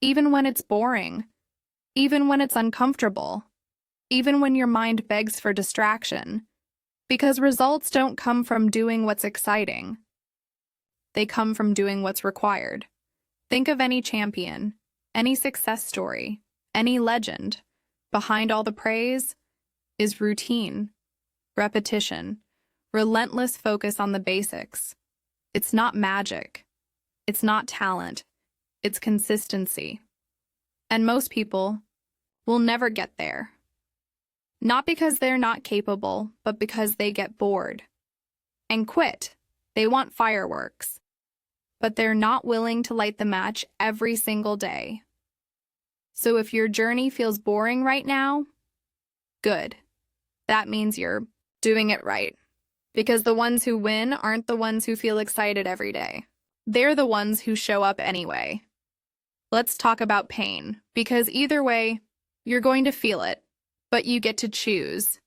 Even when it's boring. Even when it's uncomfortable. Even when your mind begs for distraction. Because results don't come from doing what's exciting. They come from doing what's required. Think of any champion, any success story, any legend. Behind all the praise is routine, repetition, relentless focus on the basics. It's not magic. It's not talent. It's consistency. And most people will never get there. Not because they're not capable, but because they get bored and quit. They want fireworks, but they're not willing to light the match every single day. So if your journey feels boring right now, good. That means you're doing it right. Because the ones who win aren't the ones who feel excited every day. They're the ones who show up anyway. Let's talk about pain, because either way, you're going to feel it. But you get to choose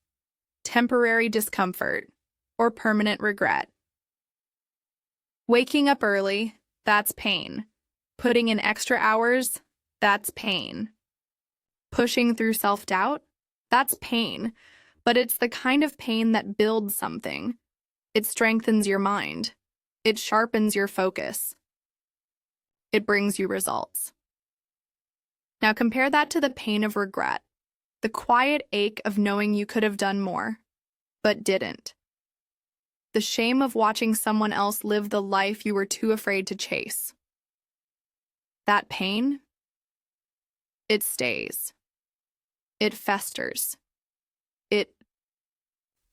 temporary discomfort or permanent regret. Waking up early, that's pain. Putting in extra hours, that's pain. Pushing through self-doubt, that's pain. But it's the kind of pain that builds something. It strengthens your mind. It sharpens your focus. It brings you results. Now compare that to the pain of regret. The quiet ache of knowing you could have done more, but didn't. The shame of watching someone else live the life you were too afraid to chase. That pain, it stays. It festers. It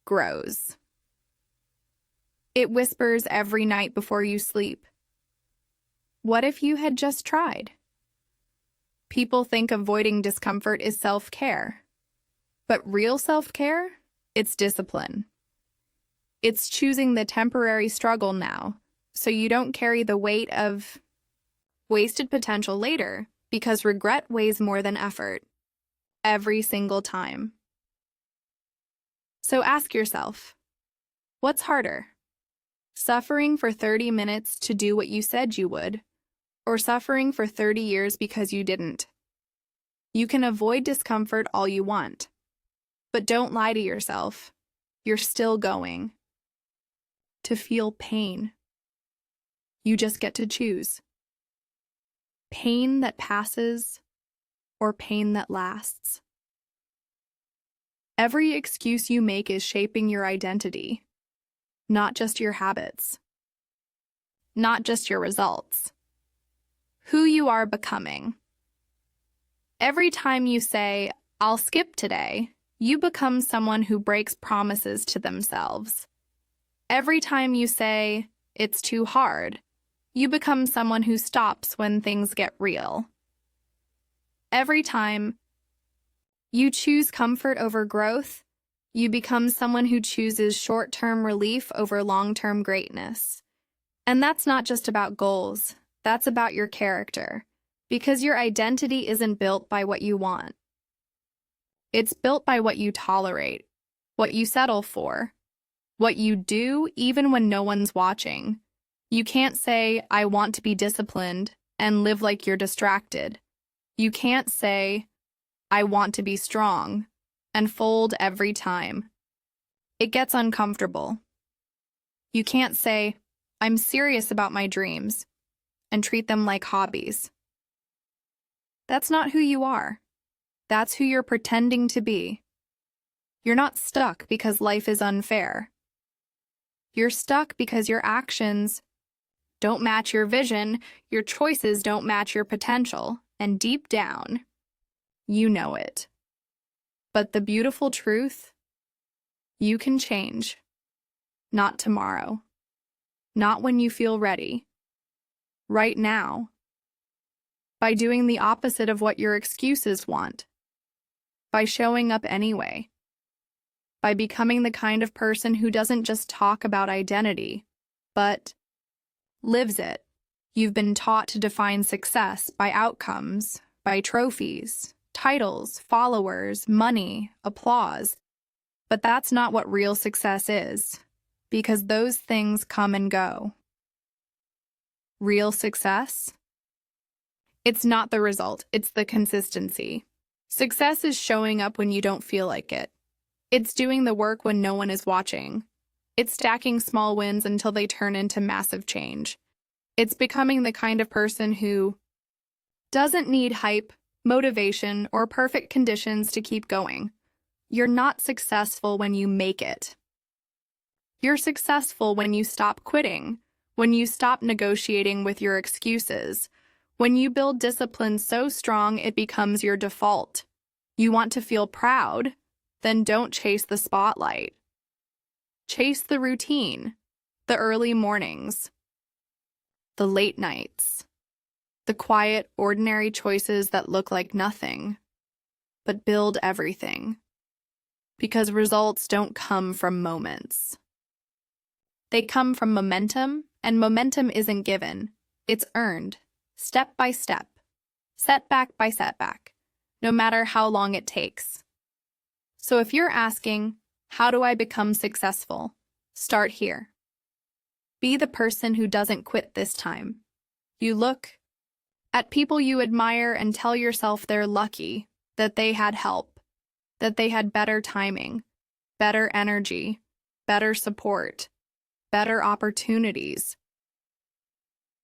grows. It whispers every night before you sleep. What if you had just tried? People think avoiding discomfort is self-care. But real self-care, it's discipline. It's choosing the temporary struggle now, so you don't carry the weight of wasted potential later, because regret weighs more than effort. Every single time. So ask yourself, what's harder? Suffering for 30 minutes to do what you said you would, or suffering for 30 years because you didn't? You can avoid discomfort all you want, but don't lie to yourself. You're still going to feel pain. You just get to choose. Pain that passes or pain that lasts. Every excuse you make is shaping your identity, not just your habits, not just your results. Who you are becoming. Every time you say, I'll skip today, you become someone who breaks promises to themselves. Every time you say, it's too hard, you become someone who stops when things get real. Every time you choose comfort over growth, you become someone who chooses short-term relief over long-term greatness. And that's not just about goals. That's about your character, because your identity isn't built by what you want. It's built by what you tolerate, what you settle for, what you do even when no one's watching. You can't say, I want to be disciplined, and live like you're distracted, You can't say, I want to be strong, and fold every time. It gets uncomfortable. You can't say, I'm serious about my dreams, and treat them like hobbies. That's not who you are. That's who you're pretending to be. You're not stuck because life is unfair. You're stuck because your actions don't match your vision, your choices don't match your potential, and deep down, you know it. But the beautiful truth, you can change. Not tomorrow. Not when you feel ready. Right now. By doing the opposite of what your excuses want. By showing up anyway. By becoming the kind of person who doesn't just talk about identity, but lives it. You've been taught to define success by outcomes, by trophies, titles, followers, money, applause. But that's not what real success is, because those things come and go. Real success? It's not the result, it's the consistency. Success is showing up when you don't feel like it. It's doing the work when no one is watching. It's stacking small wins until they turn into massive change. It's becoming the kind of person who doesn't need hype, motivation, or perfect conditions to keep going. You're not successful when you make it. You're successful when you stop quitting, when you stop negotiating with your excuses, when you build discipline so strong it becomes your default. You want to feel proud? Then don't chase the spotlight. Chase the routine, the early mornings, the late nights, the quiet, ordinary choices that look like nothing, but build everything. Because results don't come from moments. They come from momentum, and momentum isn't given. It's earned, step by step, setback by setback, no matter how long it takes. So if you're asking, how do I become successful? Start here. Be the person who doesn't quit this time. You look at people you admire and tell yourself they're lucky, that they had help, that they had better timing, better energy, better support, better opportunities.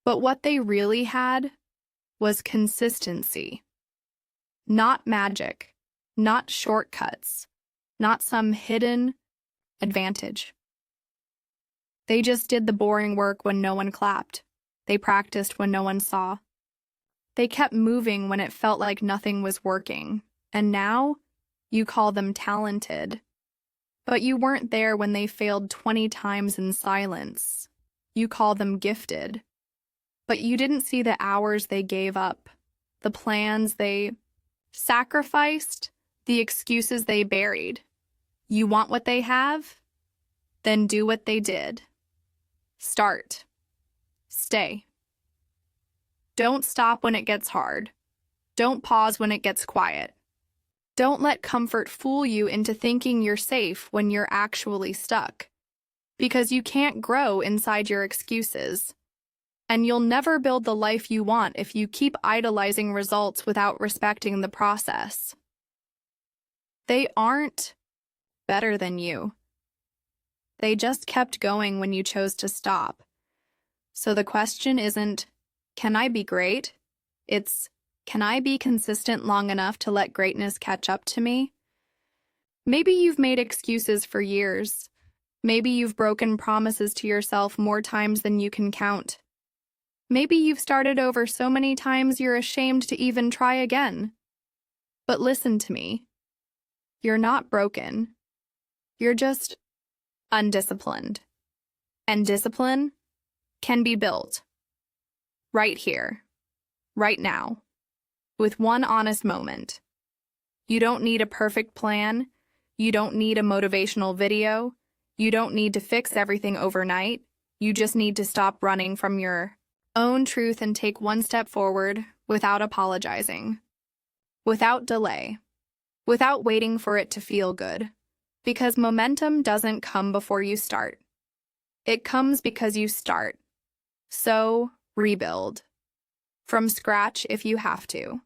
But what they really had was consistency. Not magic, not shortcuts, not some hidden advantage. They just did the boring work when no one clapped. They practiced when no one saw. They kept moving when it felt like nothing was working. And now, you call them talented. But you weren't there when they failed 20 times in silence. You call them gifted. But you didn't see the hours they gave up, the plans they sacrificed, the excuses they buried. You want what they have? Then do what they did. Start. Stay. Don't stop when it gets hard. Don't pause when it gets quiet. Don't let comfort fool you into thinking you're safe when you're actually stuck. Because you can't grow inside your excuses. And you'll never build the life you want if you keep idolizing results without respecting the process. They aren't better than you. They just kept going when you chose to stop. So the question isn't, can I be great? It's, can I be consistent long enough to let greatness catch up to me? Maybe you've made excuses for years. Maybe you've broken promises to yourself more times than you can count. Maybe you've started over so many times you're ashamed to even try again. But listen to me. You're not broken. You're just undisciplined. And discipline can be built. Right here. Right now. With one honest moment. You don't need a perfect plan. You don't need a motivational video. You don't need to fix everything overnight. You just need to stop running from your own truth and take one step forward without apologizing. Without delay. Without waiting for it to feel good. Because momentum doesn't come before you start. It comes because you start. So, rebuild. From scratch if you have to.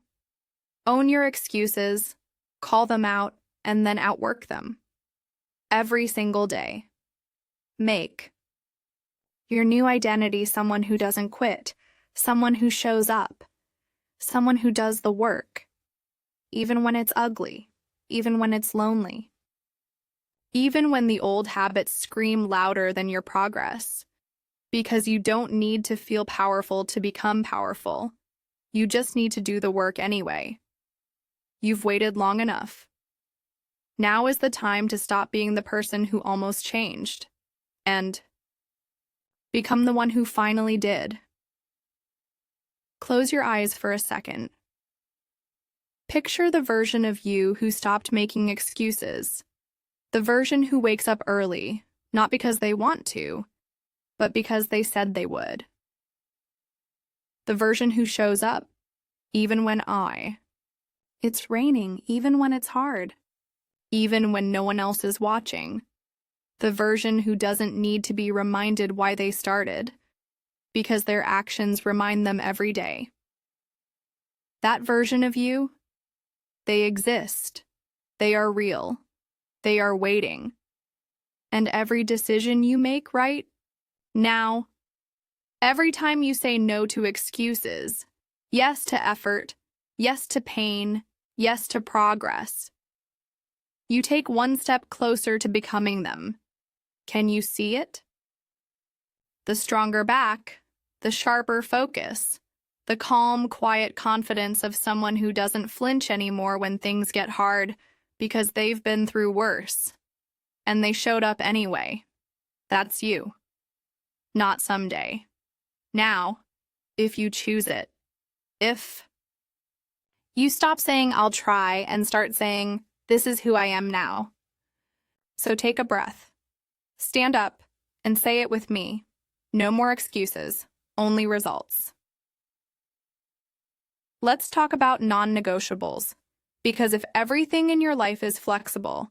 Own your excuses, call them out, and then outwork them. Every single day. Make your new identity someone who doesn't quit, someone who shows up, someone who does the work, even when it's ugly, even when it's lonely, even when the old habits scream louder than your progress. Because you don't need to feel powerful to become powerful. You just need to do the work anyway. You've waited long enough. Now is the time to stop being the person who almost changed and become the one who finally did. Close your eyes for a second. Picture the version of you who stopped making excuses. The version who wakes up early, not because they want to, but because they said they would. The version who shows up, even when it's raining, even when it's hard, even when no one else is watching. The version who doesn't need to be reminded why they started, because their actions remind them every day. That version of you, they exist. They are real. They are waiting. And every decision you make right now, every time you say no to excuses, yes to effort, yes to pain, yes to progress, you take one step closer to becoming them. Can you see it? The stronger back, the sharper focus, the calm, quiet confidence of someone who doesn't flinch anymore when things get hard because they've been through worse. And they showed up anyway. That's you. Not someday. Now, if you choose it. If you stop saying, I'll try, and start saying, this is who I am now. So take a breath. Stand up and say it with me. No more excuses, only results. Let's talk about non-negotiables, because if everything in your life is flexible,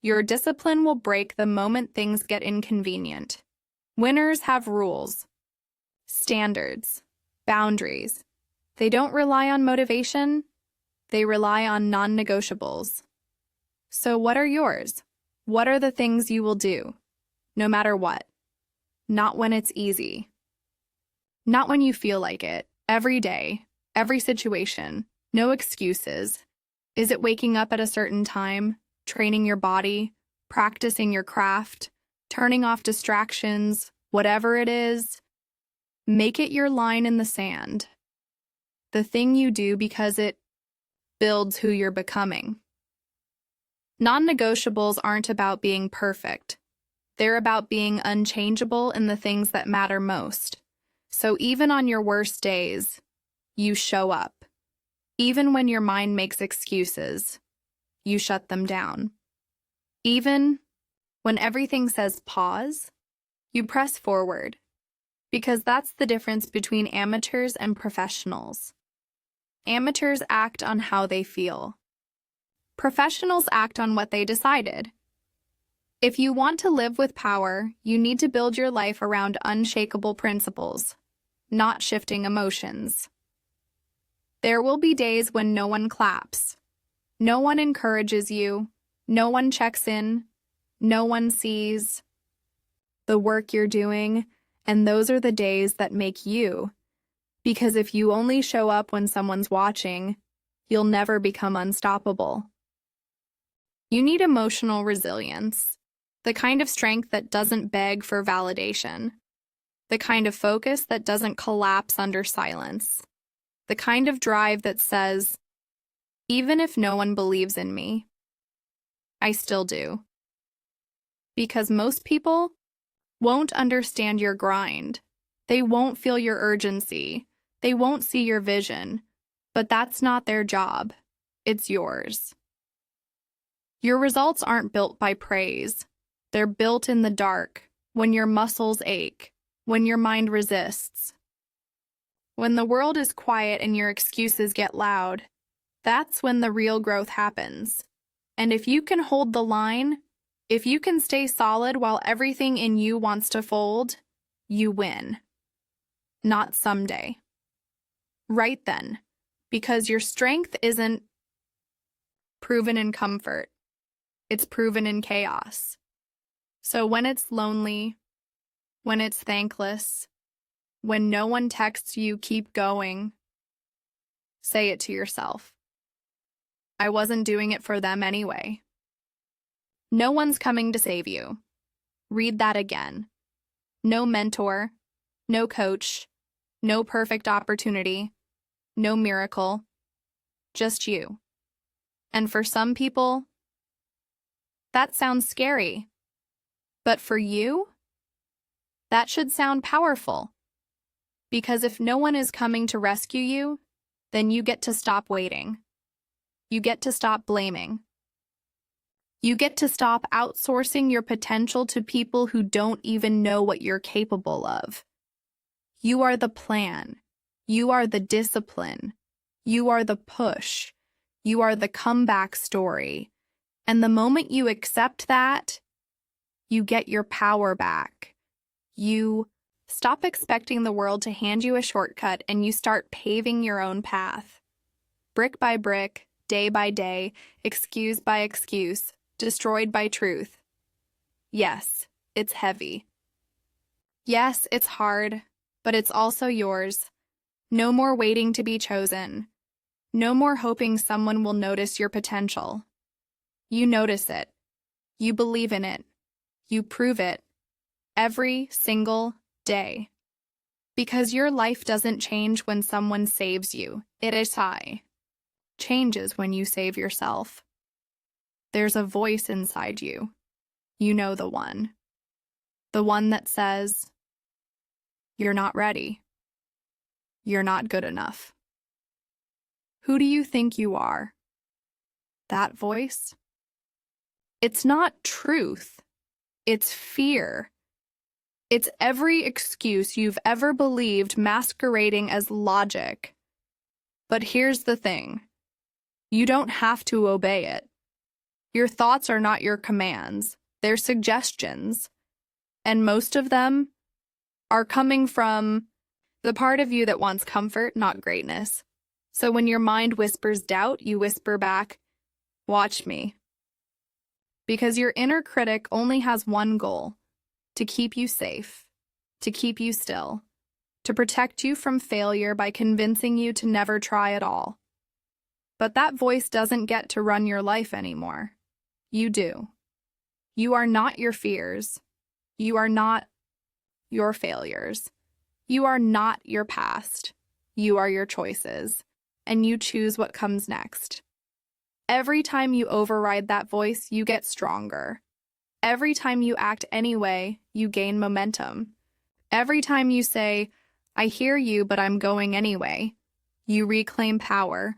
your discipline will break the moment things get inconvenient. Winners have rules, standards, boundaries. They don't rely on motivation, they rely on non-negotiables. So what are yours? What are the things you will do, no matter what? Not when it's easy. Not when you feel like it. Every day, every situation, no excuses. Is it waking up at a certain time, training your body, practicing your craft, turning off distractions, whatever it is? Make it your line in the sand. The thing you do because it builds who you're becoming. Non-negotiables aren't about being perfect. They're about being unchangeable in the things that matter most. So even on your worst days, you show up. Even when your mind makes excuses, you shut them down. Even when everything says pause, you press forward. Because that's the difference between amateurs and professionals. Amateurs act on how they feel. Professionals act on what they decided. If you want to live with power, you need to build your life around unshakable principles, not shifting emotions. There will be days when no one claps, no one encourages you, no one checks in, no one sees the work you're doing, and those are the days that make you. Because if you only show up when someone's watching, you'll never become unstoppable. You need emotional resilience, the kind of strength that doesn't beg for validation, the kind of focus that doesn't collapse under silence, the kind of drive that says, even if no one believes in me, I still do. Because most people won't understand your grind. They won't feel your urgency. They won't see your vision. But that's not their job. It's yours. Your results aren't built by praise. They're built in the dark, when your muscles ache, when your mind resists. When the world is quiet and your excuses get loud, that's when the real growth happens. And if you can hold the line, if you can stay solid while everything in you wants to fold, you win. Not someday. Right then, because your strength isn't proven in comfort. It's proven in chaos. So when it's lonely, when it's thankless, when no one texts you, keep going, say it to yourself. I wasn't doing it for them anyway. No one's coming to save you. Read that again. No mentor, no coach, no perfect opportunity, no miracle, just you. And for some people, that sounds scary. But for you, that should sound powerful. Because if no one is coming to rescue you, then you get to stop waiting. You get to stop blaming. You get to stop outsourcing your potential to people who don't even know what you're capable of. You are the plan. You are the discipline. You are the push. You are the comeback story. And the moment you accept that, you get your power back. You stop expecting the world to hand you a shortcut and you start paving your own path. Brick by brick, day by day, excuse by excuse, destroyed by truth. Yes, it's heavy. Yes, it's hard, but it's also yours. No more waiting to be chosen. No more hoping someone will notice your potential. You notice it. You believe in it. You prove it. Every single day. Because your life doesn't change when someone saves you. It is changes when you save yourself. There's a voice inside you. You know the one. The one that says, you're not ready. You're not good enough. Who do you think you are? That voice? It's not truth. It's fear. It's every excuse you've ever believed masquerading as logic. But here's the thing. You don't have to obey it. Your thoughts are not your commands. They're suggestions. And most of them are coming from the part of you that wants comfort, not greatness. So when your mind whispers doubt, you whisper back, watch me. Because your inner critic only has one goal, to keep you safe, to keep you still, to protect you from failure by convincing you to never try at all. But that voice doesn't get to run your life anymore. You do. You are not your fears. You are not your failures. You are not your past. You are your choices, and you choose what comes next. Every time you override that voice, you get stronger. Every time you act anyway, you gain momentum. Every time you say, I hear you, but I'm going anyway, you reclaim power.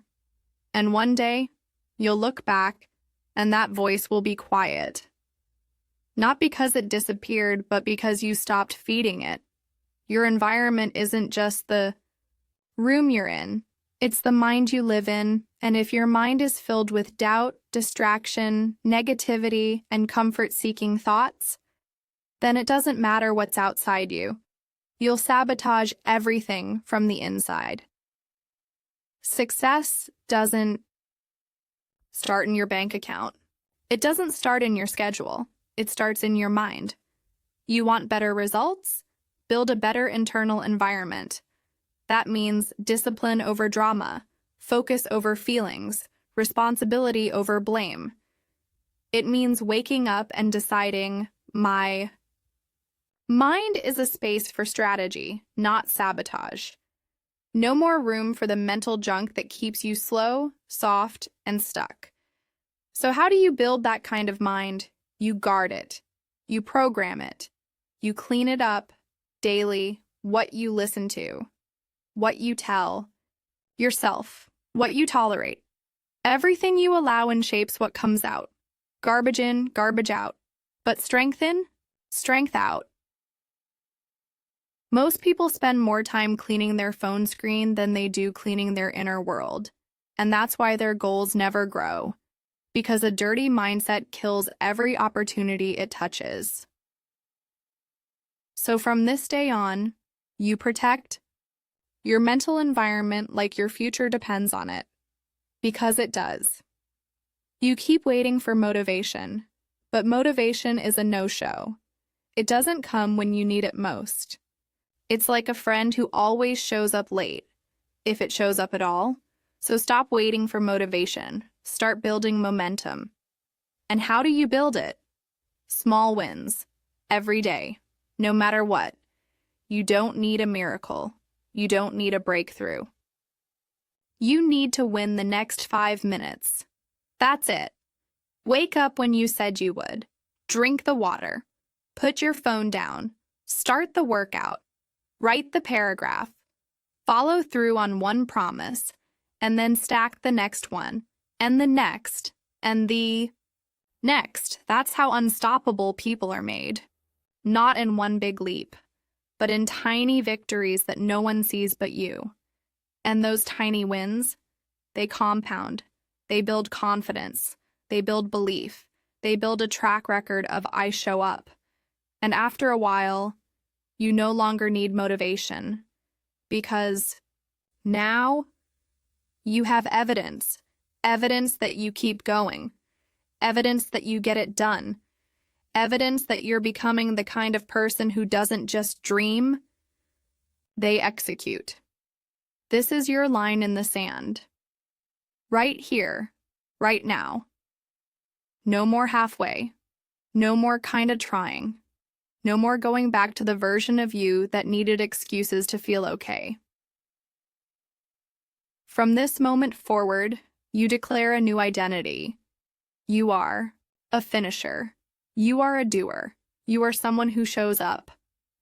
And one day, you'll look back, and that voice will be quiet. Not because it disappeared, but because you stopped feeding it. Your environment isn't just the room you're in. It's the mind you live in, and if your mind is filled with doubt, distraction, negativity, and comfort-seeking thoughts, then it doesn't matter what's outside you. You'll sabotage everything from the inside. Success doesn't start in your bank account. It doesn't start in your schedule. It starts in your mind. You want better results? Build a better internal environment. That means discipline over drama, focus over feelings, responsibility over blame. It means waking up and deciding, my mind is a space for strategy, not sabotage. No more room for the mental junk that keeps you slow, soft, and stuck. So how do you build that kind of mind? You guard it. You program it. You clean it up daily, what you listen to, what you tell yourself, what you tolerate. Everything you allow and shapes what comes out. Garbage in, garbage out. But strength in, strength out. Most people spend more time cleaning their phone screen than they do cleaning their inner world. And that's why their goals never grow. Because a dirty mindset kills every opportunity it touches. So from this day on, you protect your mental environment like your future depends on it. Because it does. You keep waiting for motivation, but motivation is a no-show. It doesn't come when you need it most. It's like a friend who always shows up late, if it shows up at all. So stop waiting for motivation. Start building momentum. And how do you build it? Small wins. Every day. No matter what. You don't need a miracle. You don't need a breakthrough. You need to win the next 5 minutes. That's it. Wake up when you said you would. Drink the water. Put your phone down. Start the workout. Write the paragraph. Follow through on one promise, and then stack the next one, and the next, and the next. That's how unstoppable people are made. Not in one big leap, but in tiny victories that no one sees but you. And those tiny wins, they compound. They build confidence. They build belief. They build a track record of I show up. And after a while, you no longer need motivation, because now you have evidence that you keep going, evidence that you get it done, evidence that you're becoming the kind of person who doesn't just dream, they execute. This is your line in the sand. Right here, right now. No more halfway. No more kinda trying. No more going back to the version of you that needed excuses to feel okay. From this moment forward, you declare a new identity. You are a finisher. You are a doer. You are someone who shows up,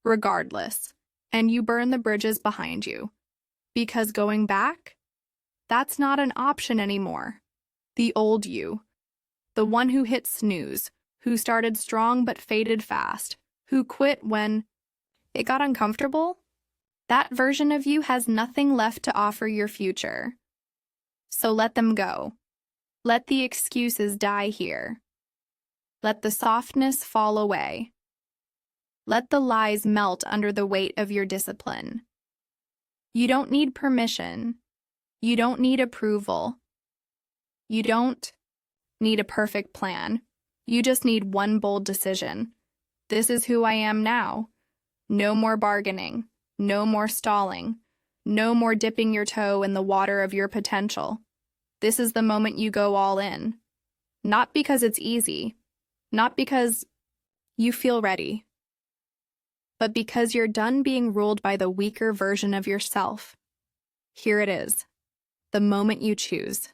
regardless, and you burn the bridges behind you. Because going back, that's not an option anymore. The old you, the one who hit snooze, who started strong but faded fast, who quit when it got uncomfortable, that version of you has nothing left to offer your future. So let them go. Let the excuses die here. Let the softness fall away. Let the lies melt under the weight of your discipline. You don't need permission. You don't need approval. You don't need a perfect plan. You just need one bold decision. This is who I am now. No more bargaining. No more stalling. No more dipping your toe in the water of your potential. This is the moment you go all in. Not because it's easy. Not because you feel ready. But because you're done being ruled by the weaker version of yourself. Here it is. The moment you choose.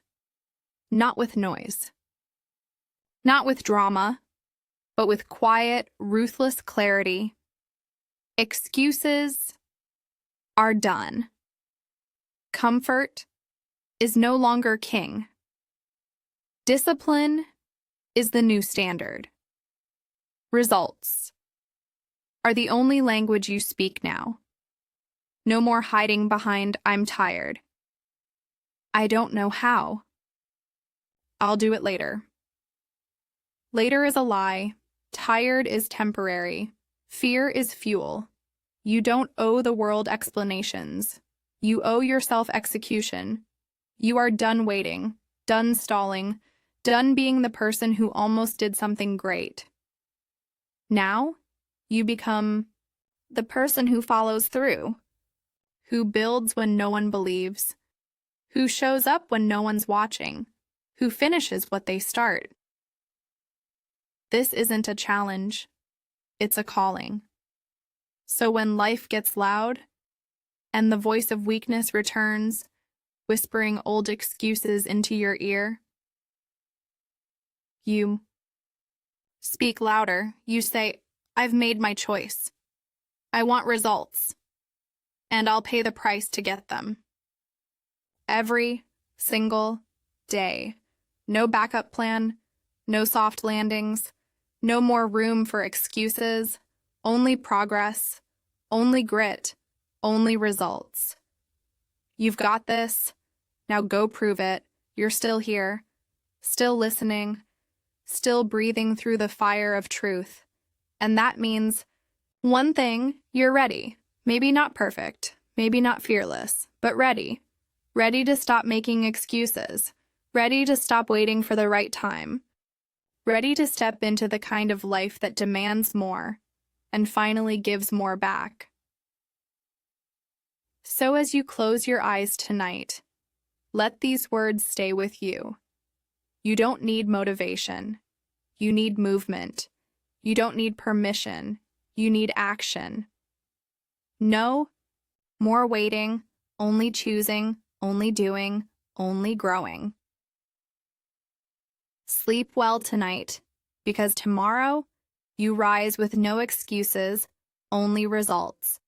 Not with noise. Not with drama. But with quiet, ruthless clarity. Excuses are done. Comfort is no longer king. Discipline is the new standard. Results are the only language you speak now. No more hiding behind I'm tired. I don't know how. I'll do it later. Later is a lie. Tired is temporary. Fear is fuel. You don't owe the world explanations. You owe yourself execution. You are done waiting, done stalling, done being the person who almost did something great. Now, you become the person who follows through, who builds when no one believes, who shows up when no one's watching, who finishes what they start. This isn't a challenge, it's a calling. So when life gets loud, and the voice of weakness returns, whispering old excuses into your ear, you speak louder. You say, I've made my choice. I want results, and I'll pay the price to get them. Every single day. No backup plan, no soft landings, no more room for excuses, only progress, only grit, only results. You've got this. Now go prove it. You're still here, still listening, still breathing through the fire of truth. And that means one thing, you're ready. Maybe not perfect, maybe not fearless, but ready. Ready to stop making excuses. Ready to stop waiting for the right time. Ready to step into the kind of life that demands more and finally gives more back. So as you close your eyes tonight, let these words stay with you. You don't need motivation. You need movement. You don't need permission. You need action. No more waiting, only choosing, only doing, only growing. Sleep well tonight, because tomorrow you rise with no excuses, only results.